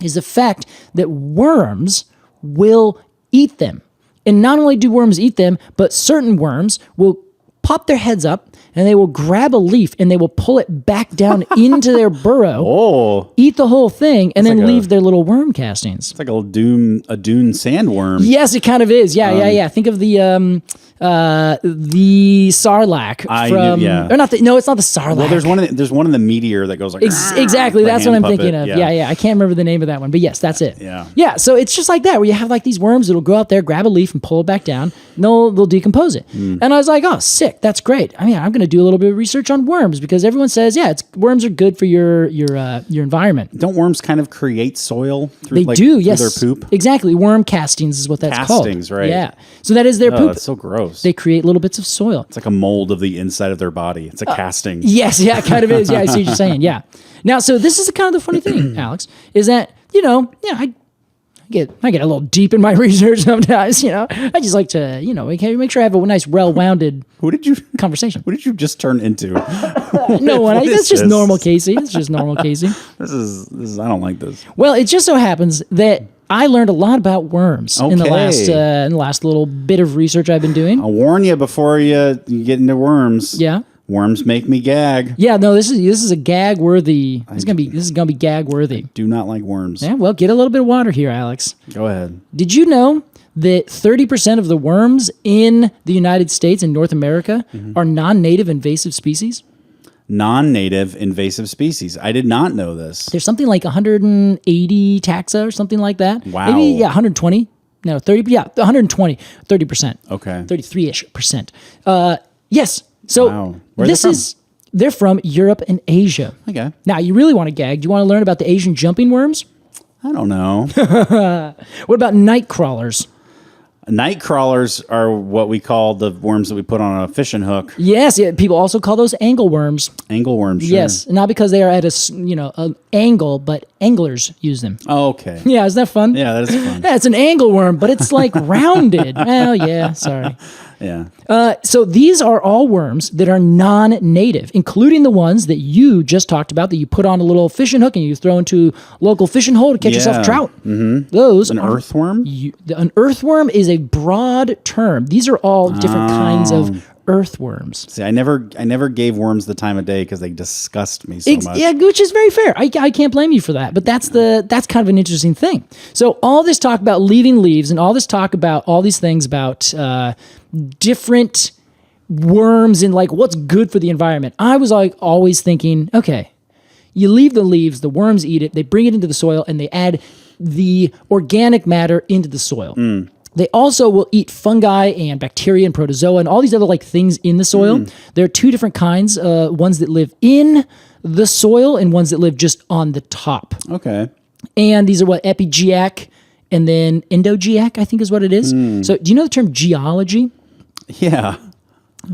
is the fact that worms will eat them. And not only do worms eat them, but certain worms will pop their heads up and they will grab a leaf and they will pull it back down into their burrow, eat the whole thing, and then leave their little worm castings. It's like a dune sandworm. Yes, it kind of is. Yeah. Think of the sarlacc from, or not. No, it's not the sarlacc. Well, there's one in the meteor that goes like exactly. That's what I'm thinking of. Yeah. I can't remember the name of that one, but yes, that's it. Yeah. So it's just like that, where you have like these worms that'll go out there, grab a leaf, and pull it back down, and they'll decompose it. And I was like, oh, sick. That's great. I mean, I'm going to do a little bit of research on worms because everyone says, worms are good for your environment. Don't worms kind of create soil through their poop? Exactly. Worm castings is what that's called. Castings, right? Yeah. So that is their poop. That's so gross. They create little bits of soil. It's like a mold of the inside of their body. It's a casting. Yes, it kind of is. Yeah, I see what you're saying. Yeah. Now, so this is kind of the funny thing, Alex, is that, I get a little deep in my research sometimes, I just like to, make sure I have a nice, well-rounded conversation. Who did you just turn into? No one. That's just normal Casey. It's just normal Casey. This is, I don't like this. Well, it just so happens that I learned a lot about worms in the last little bit of research I've been doing. I'll warn you before you get into worms. Yeah. Worms make me gag. Yeah, no, this is a gag worthy. This is gonna be gag worthy. Do not like worms. Yeah, well, get a little bit of water here, Alex. Go ahead. Did you know that 30% of the worms in the United States and North America are non-native invasive species? Non-native invasive species. I did not know this. There's something like 180 taxa or something like that. Wow. Maybe 120. No, 30. Yeah, 120. 30%. Okay. 33-ish%. Yes. So wow. Where are they from? They're from Europe and Asia. Okay. Now, you really want to gag. Do you want to learn about the Asian jumping worms? I don't know. What about night crawlers? Night crawlers are what we call the worms that we put on a fishing hook. Yes, people also call those angleworms. Angleworms, sure. Yes, not because they are at an angle, but anglers use them. Oh, okay. Yeah, isn't that fun? Yeah, that is fun. Yeah, it's an angleworm, but it's like rounded. Well, yeah, sorry. Yeah. So these are all worms that are non-native, including the ones that you just talked about, that you put on a little fishing hook and you throw into a local fishing hole to catch yourself trout. Mm-hmm. Those an earthworm? An earthworm is a broad term. These are all different kinds of earthworms. See, I never gave worms the time of day because they disgust me so much. Yeah, which is very fair. I can't blame you for that. But that's kind of an interesting thing. So all this talk about leaving leaves and all this talk about all these things about different worms and like what's good for the environment. I was like always thinking, okay, you leave the leaves, the worms eat it, they bring it into the soil, and they add the organic matter into the soil. They also will eat fungi and bacteria and protozoa and all these other like things in the soil. There are two different kinds, ones that live in the soil and ones that live just on the top. Okay. And these are what, epigeac and then endogeac, I think is what it is. So do you know the term geology? Yeah.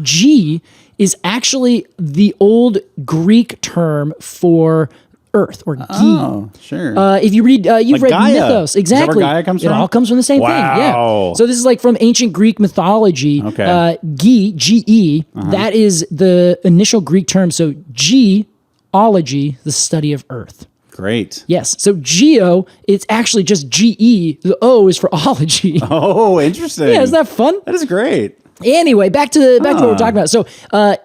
Ge is actually the old Greek term for earth or ge. Oh, sure. If you read, you've like read Gaia. Mythos. Exactly. Is that where Gaia comes from? It all comes from the same thing. Yeah. So this is like from ancient Greek mythology. Okay. Ge, that is the initial Greek term. So geology, the study of earth. Great. Yes. So geo, it's actually just GE. The O is for ology. Oh, interesting. Yeah, isn't that fun? That is great. Anyway, back to what we're talking about. So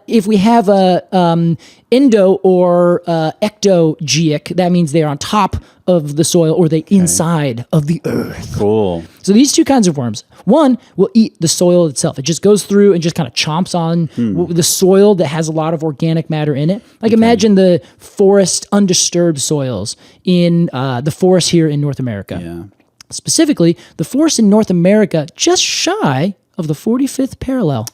if we have a endo or ectogeeic, that means they're on top of the soil or they inside of the earth. Cool. So these two kinds of worms. One will eat the soil itself. It just goes through and just kind of chomps on the soil that has a lot of organic matter in it. Like imagine the forest undisturbed soils in the forest here in North America. Yeah. Specifically, the forest in North America just shy of the 45th parallel.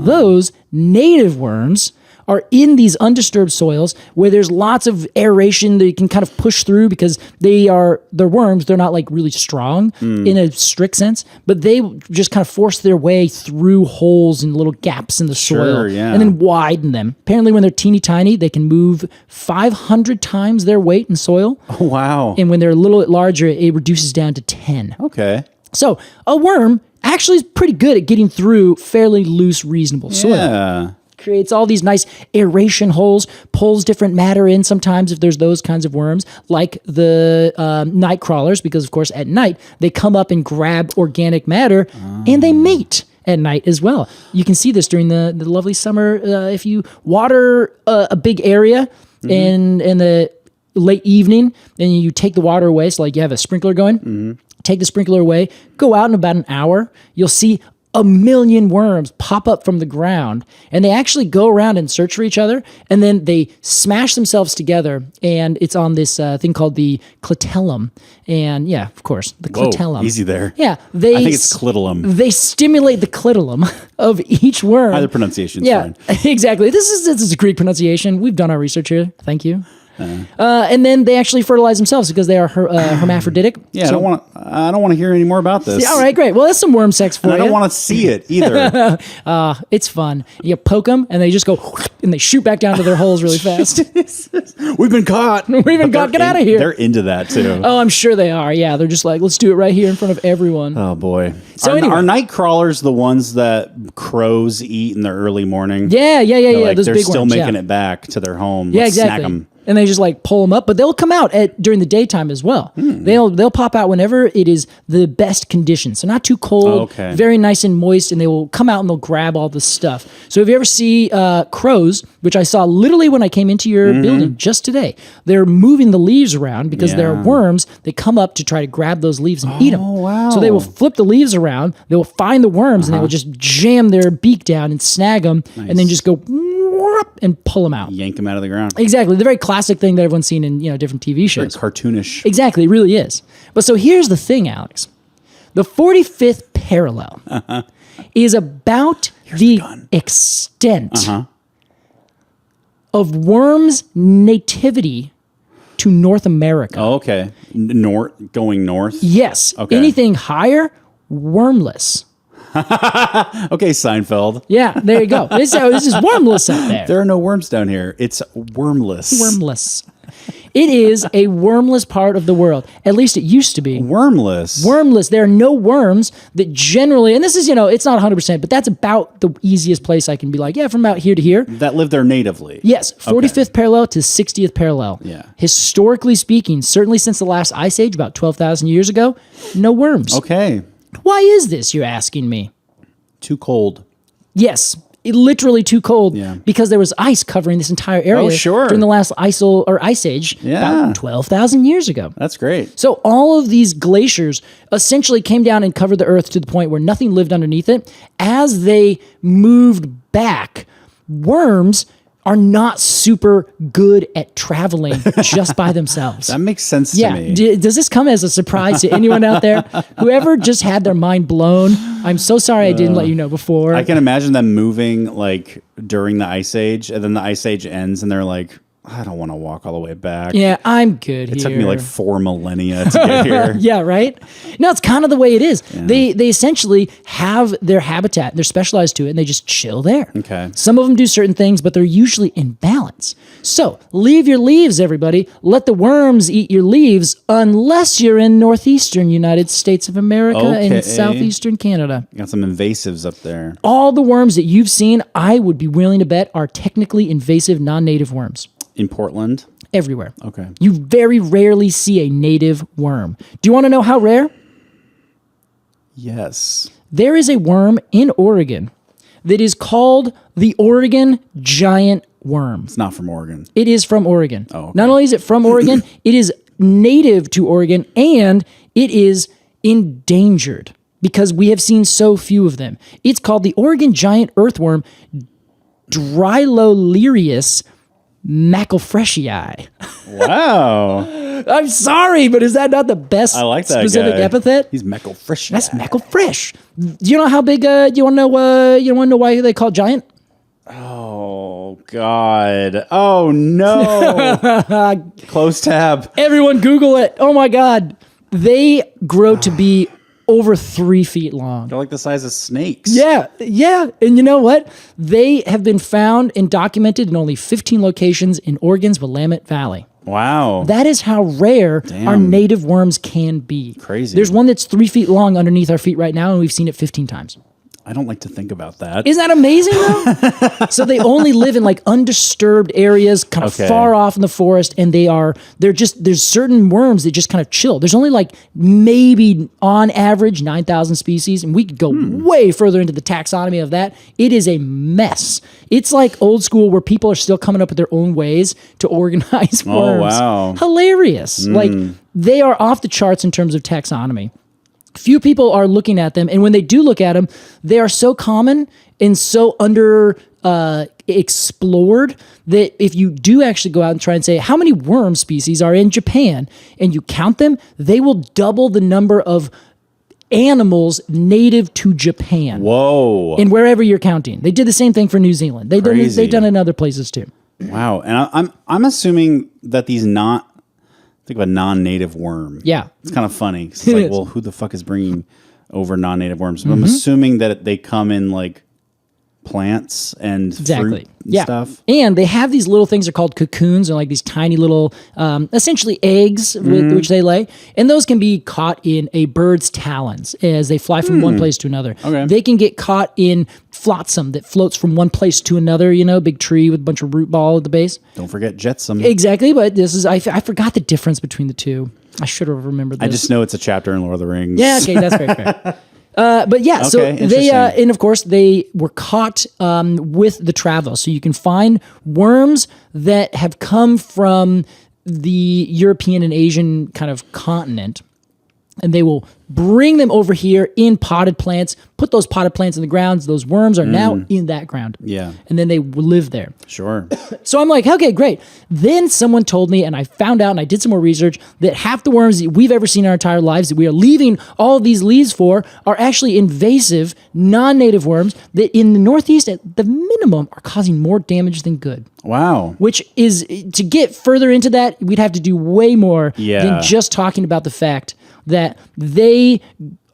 Those native worms are in these undisturbed soils where there's lots of aeration that you can kind of push through because they're worms. They're not like really strong in a strict sense, but they just kind of force their way through holes and little gaps in the soil and then widen them. Apparently when they're teeny tiny, they can move 500 times their weight in soil. Oh, wow. And when they're a little bit larger, it reduces down to 10. Okay. So a worm actually is pretty good at getting through fairly loose, reasonable soil. Yeah. Creates all these nice aeration holes, pulls different matter in sometimes if there's those kinds of worms, like the night crawlers, because of course at night they come up and grab organic matter and they mate. at night as well. You can see this during the lovely summer. If you water a big area in the late evening, and you take the water away, so like you have a sprinkler going, take the sprinkler away, go out in about an hour, you'll see a million worms pop up from the ground, and they actually go around and search for each other, and then they smash themselves together, and it's on this thing called the clitellum. And yeah, of course, the clitellum. Easy there. Yeah, I think it's clitellum. They stimulate the clitellum of each worm. Either pronunciation's fine. Exactly. This is a Greek pronunciation. We've done our research here. Thank you. And then they actually fertilize themselves because they are hermaphroditic. Yeah, so, I don't want to hear any more about this. All right, great. Well, that's some worm sex for you. I don't want to see it either. It's fun. You poke them, and they just go and they shoot back down to their holes really fast. We've been caught. We've been caught. Get out of here. They're into that too. Oh, I'm sure they are. Yeah, they're just like, let's do it right here in front of everyone. Oh boy. So are night crawlers the ones that crows eat in the early morning? Yeah. Those they're big still worms, making it back to their home. Yeah, Let's exactly. Snack them. And they just like pull them up, but they'll come out during the daytime as well. They'll pop out whenever it is the best conditions. So not too cold, very nice and moist, and they will come out and they'll grab all the stuff. So if you ever see crows, which I saw literally when I came into your building just today, they're moving the leaves around because there are worms. They come up to try to grab those leaves and eat them. Wow. So they will flip the leaves around, they will find the worms, and they will just jam their beak down and snag them, and then just go and pull them out. Yank them out of the ground. Exactly. The very classic thing that everyone's seen in different TV shows. Very cartoonish. Exactly. It really is. But so here's the thing, Alex. The 45th parallel is about the extent of worms' nativity to North America. Oh, okay. Going north? Yes. Okay. Anything higher, wormless. Okay, Seinfeld. Yeah, there you go. This is wormless out there. There are no worms down here. It's wormless. Wormless. It is a wormless part of the world. At least it used to be. Wormless. Wormless. There are no worms that generally, and this is, it's not 100%, but that's about the easiest place I can be like, yeah, from about here to here. That live there natively. Yes, 45th parallel to 60th parallel. Yeah. Historically speaking, certainly since the last ice age, about 12,000 years ago, no worms. Okay. Why is this, you're asking me? Too cold. Yes. Literally too cold because there was ice covering this entire area during the last ice age about 12,000 years ago. That's great. So all of these glaciers essentially came down and covered the earth to the point where nothing lived underneath it. As they moved back, worms are not super good at traveling just by themselves. That makes sense to me. Does this come as a surprise to anyone out there? Whoever just had their mind blown, I'm so sorry I didn't let you know before. I can imagine them moving like during the Ice Age, and then the Ice Age ends, and they're like, I don't want to walk all the way back. Yeah, I'm good here. It took me like 4 millennia to get here. Yeah, right? No, it's kind of the way it is. Yeah. They essentially have their habitat. They're specialized to it, and they just chill there. Okay. Some of them do certain things, but they're usually in balance. So leave your leaves, everybody. Let the worms eat your leaves unless you're in northeastern United States of America and southeastern Canada. You got some invasives up there. All the worms that you've seen, I would be willing to bet, are technically invasive, non-native worms. In Portland? Everywhere. Okay. You very rarely see a native worm. Do you want to know how rare? Yes. There is a worm in Oregon that is called the Oregon giant worm. It's not from Oregon. It is from Oregon. Oh, okay. Not only is it from Oregon, it is native to Oregon, and it is endangered because we have seen so few of them. It's called the Oregon giant earthworm, Drylolirius macofreshii. Wow. I'm sorry, but is that not the best specific epithet? He's macofresh. That's macofresh. Do you know how big? You want to know why they call it giant? Oh God. Oh no. Close tab. Everyone Google it. Oh my God. They grow to be over 3 feet long. They're like the size of snakes. Yeah. And you know what? They have been found and documented in only 15 locations in Oregon's Willamette Valley. Wow. That is how rare our native worms can be. Crazy. There's one that's 3 feet long underneath our feet right now, and we've seen it 15 times. I don't like to think about that. Isn't that amazing, though? So they only live in like undisturbed areas, kind of far off in the forest, and there's certain worms that just kind of chill. There's only like maybe on average 9,000 species, and we could go way further into the taxonomy of that. It is a mess. It's like old school where people are still coming up with their own ways to organize worms. Oh, wow. Hilarious. Like they are off the charts in terms of taxonomy. Few people are looking at them, and when they do look at them, they are so common and so under explored that if you do actually go out and try and say how many worm species are in Japan and you count them, they will double the number of animals native to Japan. Whoa! And wherever you're counting, they did the same thing for New Zealand. They've done it in other places too. Wow! And I'm assuming that think of a non-native worm. Yeah. It's kind of funny. It's like, well, who the fuck is bringing over non-native worms? But I'm assuming that they come in like plants and fruit and stuff. And they have these little things that are called cocoons, or like these tiny little, essentially eggs with which they lay. And those can be caught in a bird's talons as they fly from one place to another. Okay. They can get caught in flotsam that floats from one place to another, big tree with a bunch of root ball at the base. Don't forget jetsam. Exactly, but I forgot the difference between the two. I should have remembered this. I just know it's a chapter in Lord of the Rings. Yeah, okay, that's very fair. But yeah, so they, and of course they were caught with the travel. So you can find worms that have come from the European and Asian kind of continent, and they will bring them over here in potted plants, put those potted plants in the ground. Those worms are now in that ground. Yeah. And then they live there. Sure. So I'm like, okay, great. Then someone told me, and I found out, and I did some more research, that half the worms that we've ever seen in our entire lives that we are leaving all of these leaves for are actually invasive, non-native worms that in the Northeast, at the minimum, are causing more damage than good. Wow. Which is, to get further into that, we'd have to do way more than just talking about the fact that they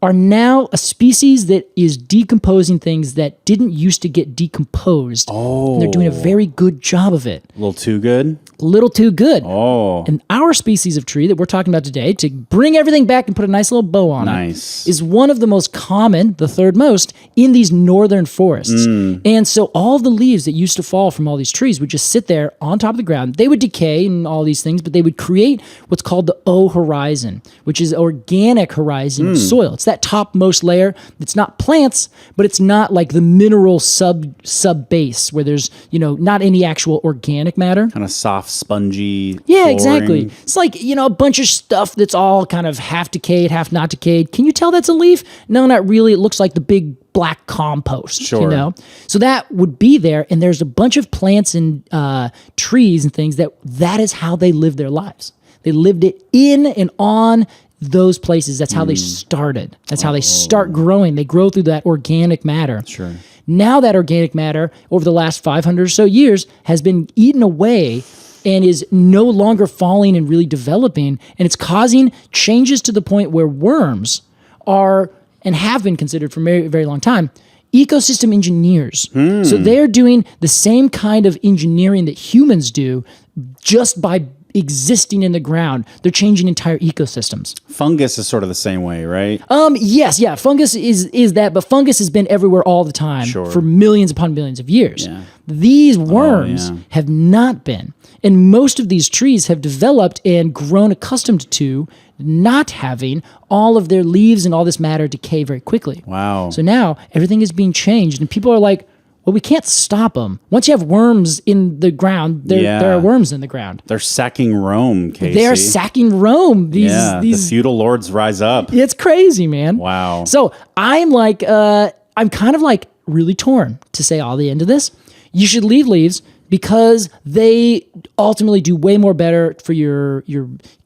are now a species that is decomposing things that didn't used to get decomposed. Oh. And they're doing a very good job of it. A little too good? A little too good. Oh. And our species of tree that we're talking about today, to bring everything back and put a nice little bow on it, is one of the most common, the third most, in these northern forests. And so all the leaves that used to fall from all these trees would just sit there on top of the ground. They would decay and all these things, but they would create what's called the O horizon, which is organic horizon of soil. It's that topmost layer. It's not plants, but it's not like the mineral sub base where there's, not any actual organic matter. Kind of soft, spongy. Yeah, exactly. It's like, a bunch of stuff that's all kind of half decayed, half not decayed. Can you tell that's a leaf? No, not really. It looks like the big black compost, Sure. So that would be there, and there's a bunch of plants and trees and things that is how they live their lives. They lived it in and on those places. That's how they started. That's how they start growing. They grow through that organic matter. Sure. Now that organic matter, over the last 500 or so years, has been eaten away and is no longer falling and really developing, and it's causing changes to the point where worms are, and have been considered for a very, very long time, ecosystem engineers. So they're doing the same kind of engineering that humans do just by existing in the ground. They're changing entire ecosystems. Fungus is sort of the same way, right? Yes, yeah. Fungus is that, but fungus has been everywhere all the time for millions upon millions of years. Yeah. These worms have not been. And most of these trees have developed and grown accustomed to not having all of their leaves and all this matter decay very quickly. Wow. So now everything is being changed, and people are like, well, we can't stop them. Once you have worms in the ground, there are worms in the ground. They're sacking Rome, Casey. They are sacking Rome. The feudal lords rise up. It's crazy, man. Wow. So I'm like, I'm kind of like really torn to say all the end of this. You should leave leaves because they ultimately do way more better for your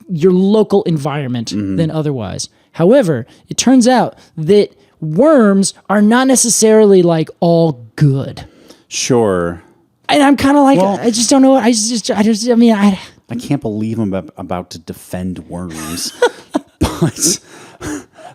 local environment than otherwise. However, it turns out that worms are not necessarily like all good. Sure. And I'm kind of like, I just don't know. I can't believe I'm about to defend worms. But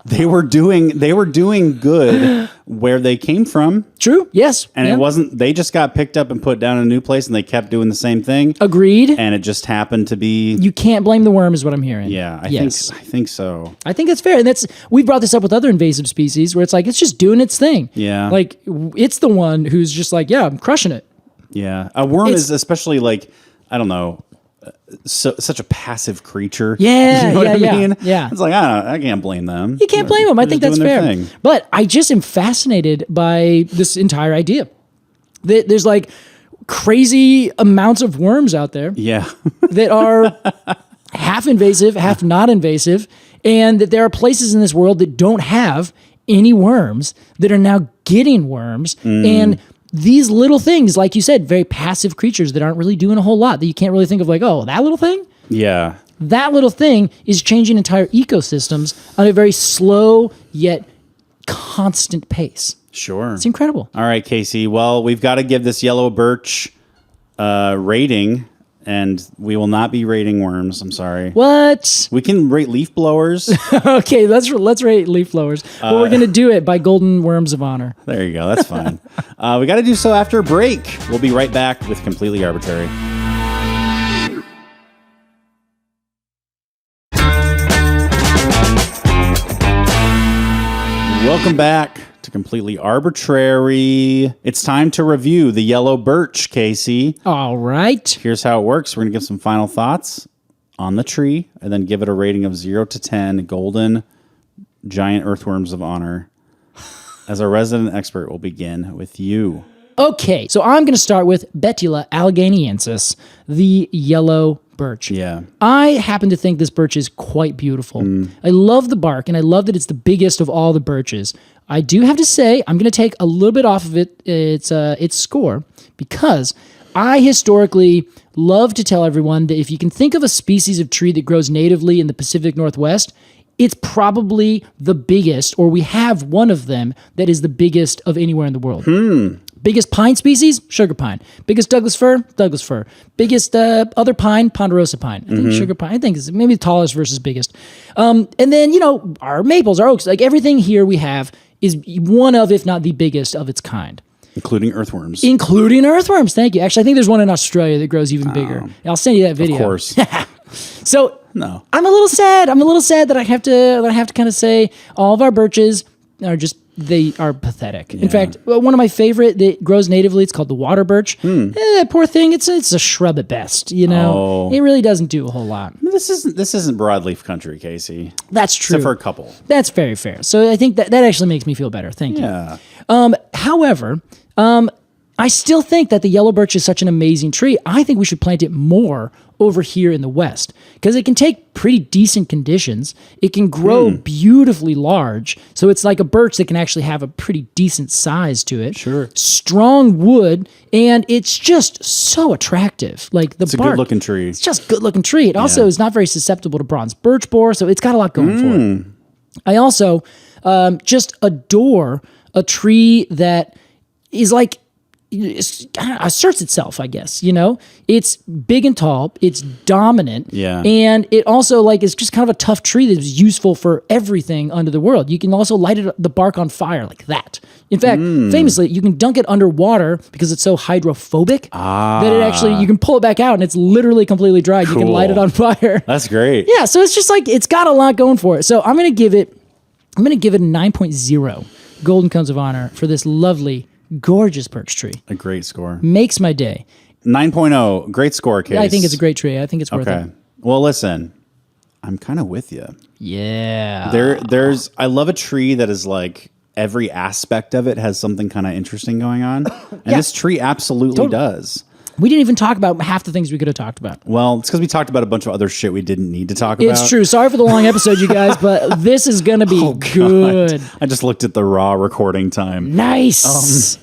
they were doing good where they came from. True. Yes. And it wasn't, they just got picked up and put down in a new place and they kept doing the same thing. Agreed. And it just happened to be. You can't blame the worm is what I'm hearing. Yeah, I think so. I think that's fair. And we brought this up with other invasive species where it's like, it's just doing its thing. Yeah. Like it's the one who's just like, yeah, I'm crushing it. Yeah. A worm is especially like, I don't know, such a passive creature. Yeah, you know what I mean? Yeah. It's like, I can't blame them. You can't blame them. I think that's fair. Thing. But I just am fascinated by this entire idea. There's like crazy amounts of worms out there. Yeah. That are half invasive, half not invasive, and that there are places in this world that don't have any worms that are now getting worms. And these little things, like you said, very passive creatures that aren't really doing a whole lot, that you can't really think of like, oh, that little thing? Yeah. That little thing is changing entire ecosystems on a very slow yet constant pace. Sure. It's incredible. All right, Casey. Well, we've got to give this yellow birch rating, and we will not be rating worms. I'm sorry. What? We can rate leaf blowers. Okay, let's rate leaf blowers. But we're going to do it by golden worms of honor. There you go. That's fine. We got to do so after a break. We'll be right back with Completely Arbortrary. Welcome back to Completely Arbortrary. It's time to review the yellow birch, Casey. All right. Here's how it works. We're going to give some final thoughts on the tree and then give it a rating of 0 to 10 golden giant earthworms of honor. As our resident expert, we'll begin with you. Okay, so I'm going to start with Betula alleghaniensis, the yellow birch. Yeah. I happen to think this birch is quite beautiful. I love the bark, and I love that it's the biggest of all the birches. I do have to say, I'm going to take a little bit off of its score, because I historically love to tell everyone that if you can think of a species of tree that grows natively in the Pacific Northwest, it's probably the biggest, or we have one of them that is the biggest of anywhere in the world. Biggest pine species, sugar pine. Biggest Douglas fir, Douglas fir. Biggest other pine, ponderosa pine. I think sugar pine, I think is maybe the tallest versus biggest. And then, our maples, our oaks, like everything here we have is one of, if not the biggest of its kind. Including earthworms. Including earthworms, thank you. Actually, I think there's one in Australia that grows even bigger. I'll send you that video. Of course. So no. I'm a little sad. that I have to kind of say all of our birches are just, they are pathetic. Yeah. In fact, one of my favorite that grows natively, it's called the water birch. That poor thing, it's a shrub at best, It really doesn't do a whole lot. This isn't broadleaf country, Casey. That's true. Except for a couple. That's very fair. So I think that actually makes me feel better. Thank you. However, I still think that the yellow birch is such an amazing tree. I think we should plant it more over here in the West, because it can take pretty decent conditions. It can grow beautifully large. So it's like a birch that can actually have a pretty decent size to it. Sure. Strong wood, and it's just so attractive. Like it's bark, a good-looking tree. It's just a good-looking tree. It also is not very susceptible to bronze birch borer, so it's got a lot going for it. I also just adore a tree that is like, asserts itself, I guess. It's big and tall, it's dominant, and it also is just kind of a tough tree that's useful for everything under the world. You can also light the bark on fire like that. In fact, famously, you can dunk it underwater because it's so hydrophobic that it actually, you can pull it back out and it's literally completely dry. Cool. You can light it on fire. That's great. Yeah, so it's just it's got a lot going for it. So I'm gonna give it a 9.0 golden cones of honor for this lovely, gorgeous birch tree. A great score. Makes my day. 9.0. Great score, Case. Yeah, I think it's a great tree. I think it's worth it. Well, listen, I'm kind of with you. Yeah. I love a tree that is every aspect of it has something kind of interesting going on. And this tree absolutely does. We didn't even talk about half the things we could have talked about. Well, it's because we talked about a bunch of other shit we didn't need to talk about. It's true. Sorry for the long episode, you guys, but this is going to be good. I just looked at the raw recording time. Nice.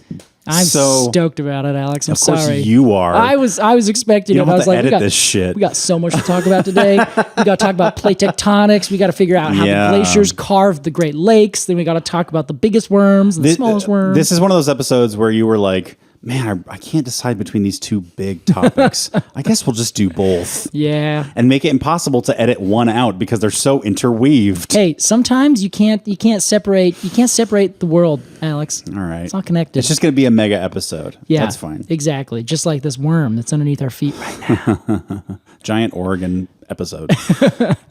I'm so stoked about it, Alex. I'm sorry. Of course you are. I was expecting it. I was like, edit this shit. We got so much to talk about today. We got to talk about plate tectonics. We got to figure out how the glaciers carved the Great Lakes. Then we got to talk about the biggest worms and the smallest worms. This is one of those episodes where you were like, man, I can't decide between these two big topics. I guess we'll just do both. Yeah. And make it impossible to edit one out because they're so interweaved. Hey, sometimes you can't separate the world, Alex. All right. It's all connected. It's just going to be a mega episode. Yeah. That's fine. Exactly. Just like this worm that's underneath our feet right now. Giant Oregon episode.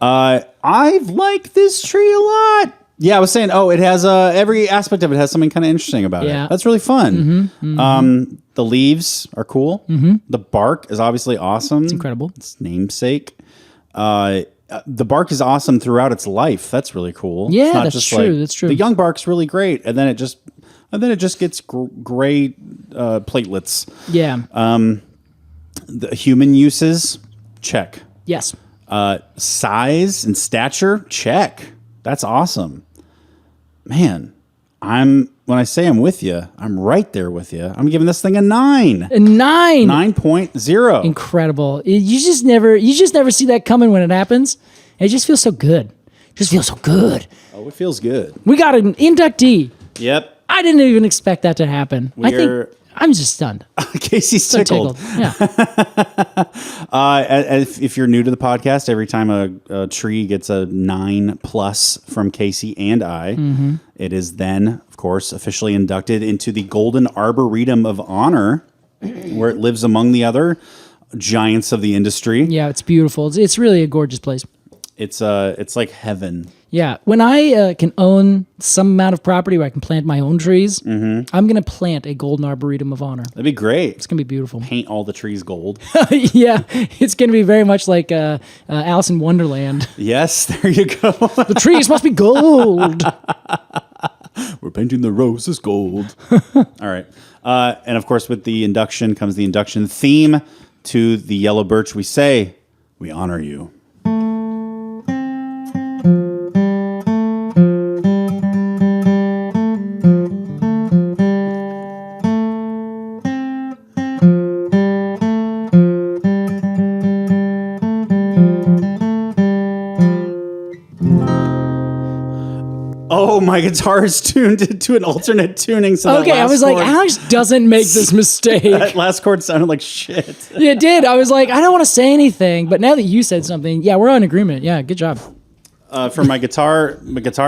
I've liked this tree a lot. Yeah, I was saying, it has every aspect of it has something kind of interesting about it. That's really fun. The leaves are cool. The bark is obviously awesome. It's incredible. Its namesake. The bark is awesome throughout its life. That's really cool. Yeah, it's not that's just true. That's true. The young bark's really great, and then it just gets gray platelets. Yeah. The human uses, check. Yes. Size and stature, check. That's awesome. Man, when I say I'm with you, I'm right there with you. I'm giving this thing a 9. A 9. 9.0. Incredible. You just never see that coming when it happens. It just feels so good. Just feels so good. Oh, it feels good. We got an inductee. Yep. I didn't even expect that to happen. I'm just stunned. Casey's tickled. Yeah. If you're new to the podcast, every time a tree gets a 9+ from Casey and I, it is then, of course, officially inducted into the Golden Arboretum of Honor, where it lives among the other giants of the industry. Yeah, it's beautiful. It's really a gorgeous place. It's like heaven. Yeah. When I can own some amount of property where I can plant my own trees, I'm going to plant a Golden Arboretum of Honor. That'd be great. It's going to be beautiful. Paint all the trees gold. Yeah. It's going to be very much like Alice in Wonderland. Yes, there you go. The trees must be gold. We're painting the roses gold. All right. And of course, with the induction comes the induction theme. To the yellow birch, we say, we honor you. Oh, my guitar is tuned to an alternate tuning. So okay, I was like, Alex doesn't make this mistake. That last chord sounded like shit. Yeah, it did. I was like, I don't want to say anything, but now that you said something, yeah, we're on agreement. Yeah, good job. For my guitar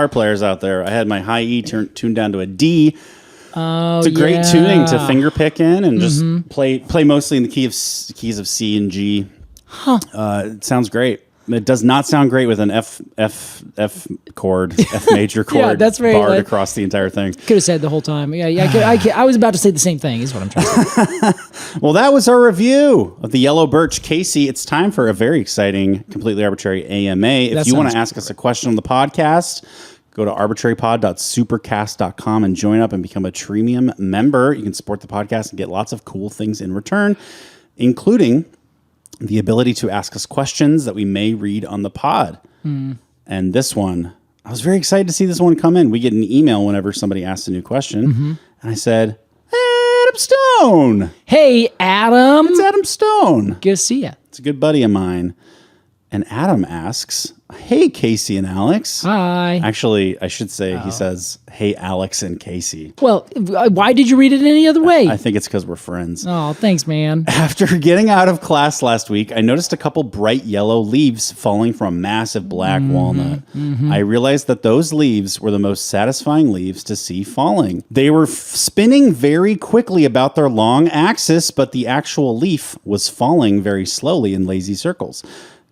players out there, I had my high E tuned down to a D. Oh, it's a great tuning to finger pick in and just play mostly in the keys of C and G. Huh. It sounds great. It does not sound great with an F chord, F major chord yeah, that's very, barred across the entire thing. Could have said the whole time. Yeah, I was about to say the same thing, is what I'm trying to say. Well, that was our review of the Yellow Birch. Casey, it's time for a very exciting, completely arbitrary AMA. If you want to ask us a question on the podcast, go to arbitrarypod.supercast.com and join up and become a Treemium member. You can support the podcast and get lots of cool things in return, including the ability to ask us questions that we may read on the pod. And this one, I was very excited to see this one come in. We get an email whenever somebody asks a new question. And I said, Adam Stone. Hey, Adam. It's Adam Stone. Good to see you. It's a good buddy of mine. And Adam asks, hey, Casey and Alex. Hi. Actually, I should say he says, hey, Alex and Casey. Well, why did you read it any other way? I think it's because we're friends. Oh, thanks, man. After getting out of class last week, I noticed a couple bright yellow leaves falling from a massive black walnut. I realized that those leaves were the most satisfying leaves to see falling. They were spinning very quickly about their long axis, but the actual leaf was falling very slowly in lazy circles.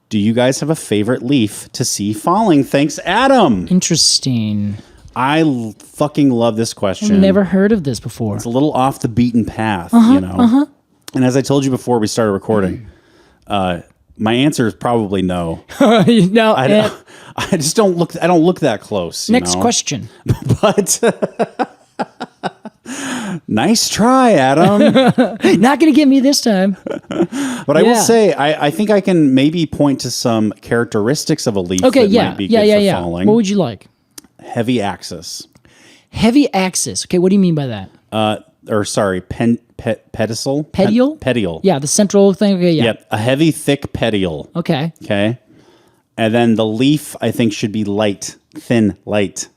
Do you guys have a favorite leaf to see falling? Thanks, Adam. Interesting. I fucking love this question. I've never heard of this before. It's a little off the beaten path, you know? And as I told you before we started recording, my answer is probably no. No, I just don't look. I don't look that close. Next question. But nice try, Adam. Not going to get me this time. But I will say, I think I can maybe point to some characteristics of a leaf that might be good for falling. What would you like? Heavy axis. Heavy axis. Okay, what do you mean by that? Pedicel? Petiole? Petiole. Yeah, the central thing. Okay, yeah. Yep, a heavy, thick petiole. Okay. Okay. And then the leaf, I think, should be light, thin, light.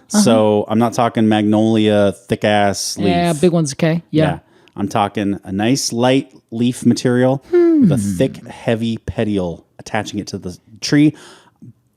So I'm not talking magnolia, thick ass leaf. Yeah, big ones. Okay. Yeah. I'm talking a nice light leaf material with a thick, heavy petiole attaching it to the tree.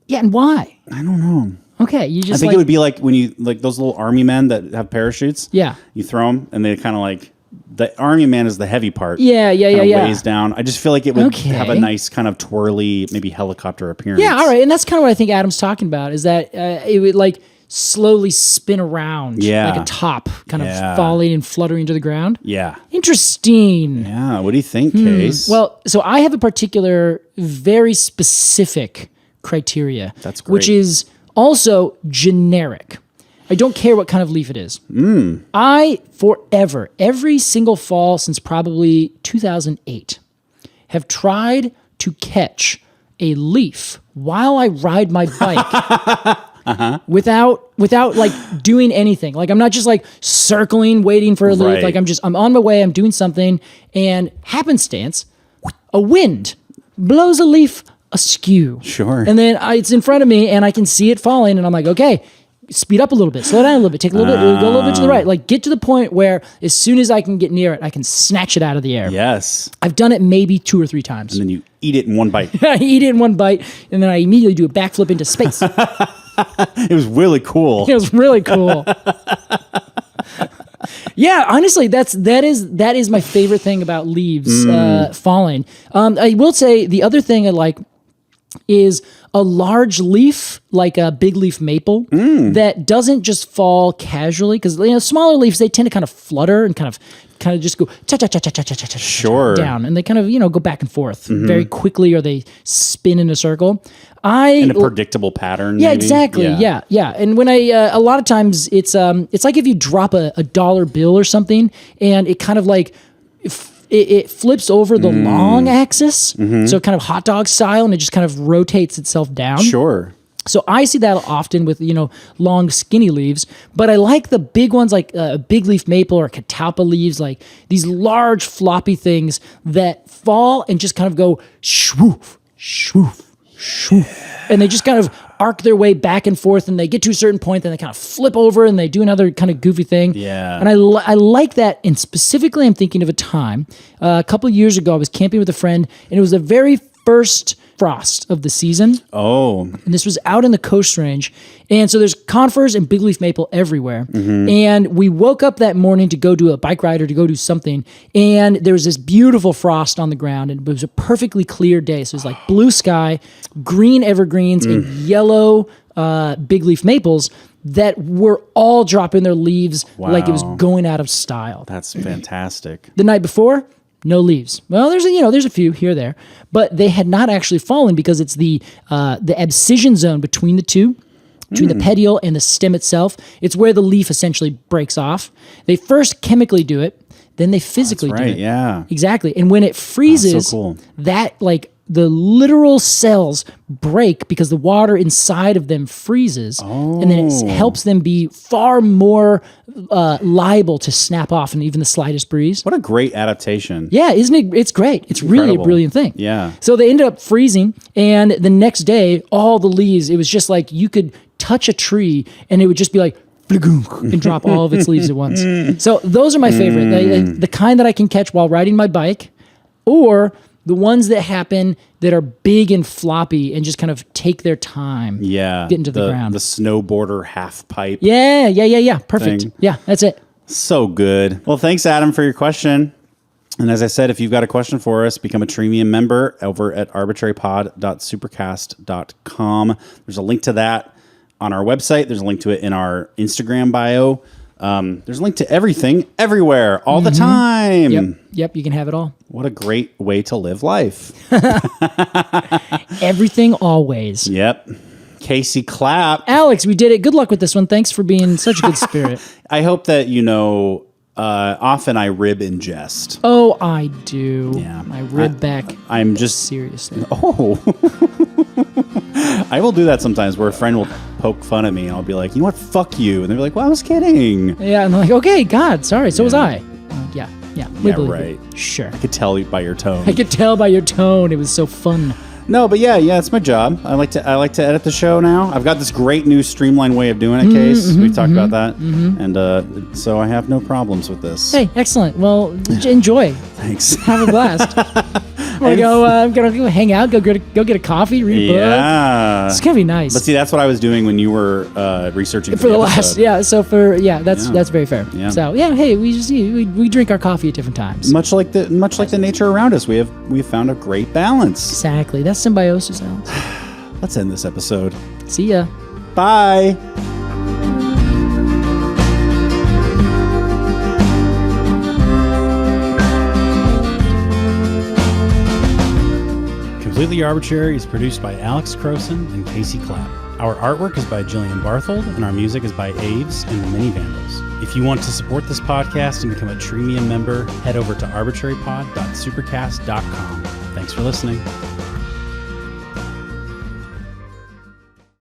Yeah, and why? I don't know. Okay, you just I think it would be like when you like those little army men that have parachutes. Yeah. You throw them and they kind of like the army man is the heavy part. Yeah. Weighs down. I just feel like it would have a Okay. nice kind of twirly, maybe helicopter appearance. Yeah, all right. And that's kind of what I think Adam's talking about is that it would like slowly spin around Yeah. like a top kind Yeah. of falling and fluttering to the ground. Yeah. Interesting. Yeah. What do you think, Case? Well, so I have a particular, very specific criteria. That's great. Which is also generic. I don't care what kind of leaf it is. I, forever, every single fall since probably 2008, have tried to catch a leaf while I ride my bike without like doing anything. Like I'm not just like circling, waiting for a leaf. Right. Like I'm on my way, I'm doing something, and happenstance, a wind blows a leaf askew. Sure. And then it's in front of me and I can see it falling and I'm like, okay, speed up a little bit, slow down a little bit, take a little bit, go a little bit to the right. Like get to the point where as soon as I can get near it, I can snatch it out of the air. Yes. I've done it maybe 2 or 3 times. And then you eat it in one bite. I eat it in one bite and then I immediately do a backflip into space. It was really cool. It was really cool. Yeah, honestly, that is my favorite thing about leaves falling. I will say the other thing I like is a large leaf, like a big leaf maple, that doesn't just fall casually. Because smaller leaves, they tend to kind of flutter and kind of just go cha-cha-cha-cha-cha-cha-cha Sure. down, and they kind of go back and forth very quickly, or they spin in a circle. In a predictable pattern. Yeah, maybe? exactly. Yeah. And when a lot of times it's like if you drop a dollar bill or something, and it kind of like it flips over the long axis, so kind of hot dog style, and it just kind of rotates itself down. Sure. So I see that often with long skinny leaves, but I like the big ones like a big leaf maple or catalpa leaves, like these large floppy things that fall and just kind of go shwoof, shwoof, shwoof, and they just kind of arc their way back and forth, and they get to a certain point, then they kind of flip over and they do another kind of goofy thing. Yeah. And I like that. And specifically, I'm thinking of a time a couple of years ago. I was camping with a friend, and it was the very first frost of the season. Oh. And this was out in the Coast Range. And so there's conifers and big leaf maple everywhere. And we woke up that morning to go do a bike ride or to go do something. And there was this beautiful frost on the ground. And it was a perfectly clear day. So it was like blue sky, green evergreens, and yellow big leaf maples that were all dropping their leaves like it was going out of style. That's fantastic. The night before, no leaves. Well, there's a few here or there, but they had not actually fallen because it's the abscission zone between the two, between the petiole and the stem itself. It's where the leaf essentially breaks off. They first chemically do it, then they physically do it. Yeah. Exactly. And when it freezes, so cool. that like the literal cells break because the water inside of them freezes, and then it helps them be far more liable to snap off in even the slightest breeze. What a great adaptation. Yeah, isn't it? It's great. It's really a brilliant thing. Yeah. So they ended up freezing, and the next day, all the leaves, it was just like you could touch a tree, and it would just be like, and drop all of its leaves at once. So those are my favorite. The kind that I can catch while riding my bike, or the ones that happen that are big and floppy and just kind of take their time. Yeah. Getting to the ground. The snowboarder half pipe. Yeah. Perfect. Thing. Yeah, that's it. So good. Well, thanks, Adam, for your question. And as I said, if you've got a question for us, become a Premium member over at arbitrarypod.supercast.com. There's a link to that on our website. There's a link to it in our Instagram bio. There's a link to everything, everywhere, all the time. Yep, you can have it all. What a great way to live life. Everything always. Yep. Casey Clapp. Alex, we did it. Good luck with this one. Thanks for being such a good spirit. I hope that often I rib in jest. Oh, I do. Yeah. I rib back. I'm just seriously. Oh. I will do that sometimes where a friend will poke fun at me and I'll be like, you know what, fuck you. And they're like, well, I was kidding. Yeah, and they're like, okay, God, sorry, so was I. Yeah. We believe right. it. Sure. I could tell by your tone. I could tell by your tone. It was so fun. No, but yeah, it's my job. I like to edit the show now. I've got this great new streamlined way of doing it, Case. We've talked about that. And so I have no problems with this. Hey, excellent. Well, enjoy. Thanks. Have a blast. I'm gonna go hang out, go get a coffee, read a book. Yeah. It's gonna be nice. But see, that's what I was doing when you were researching for the last. Yeah. So that's very fair. Yeah. So hey, we drink our coffee at different times. Much like the nature around us, we've found a great balance. Exactly. That's symbiosis, Alex. Let's end this episode. See ya. Bye. Completely Arbortrary is produced by Alex Crowson and Casey Clapp. Our artwork is by Jillian Barthold, and our music is by Aves and the Mini Vandals. If you want to support this podcast and become a Treemium member, head over to arbitrarypod.supercast.com. Thanks for listening.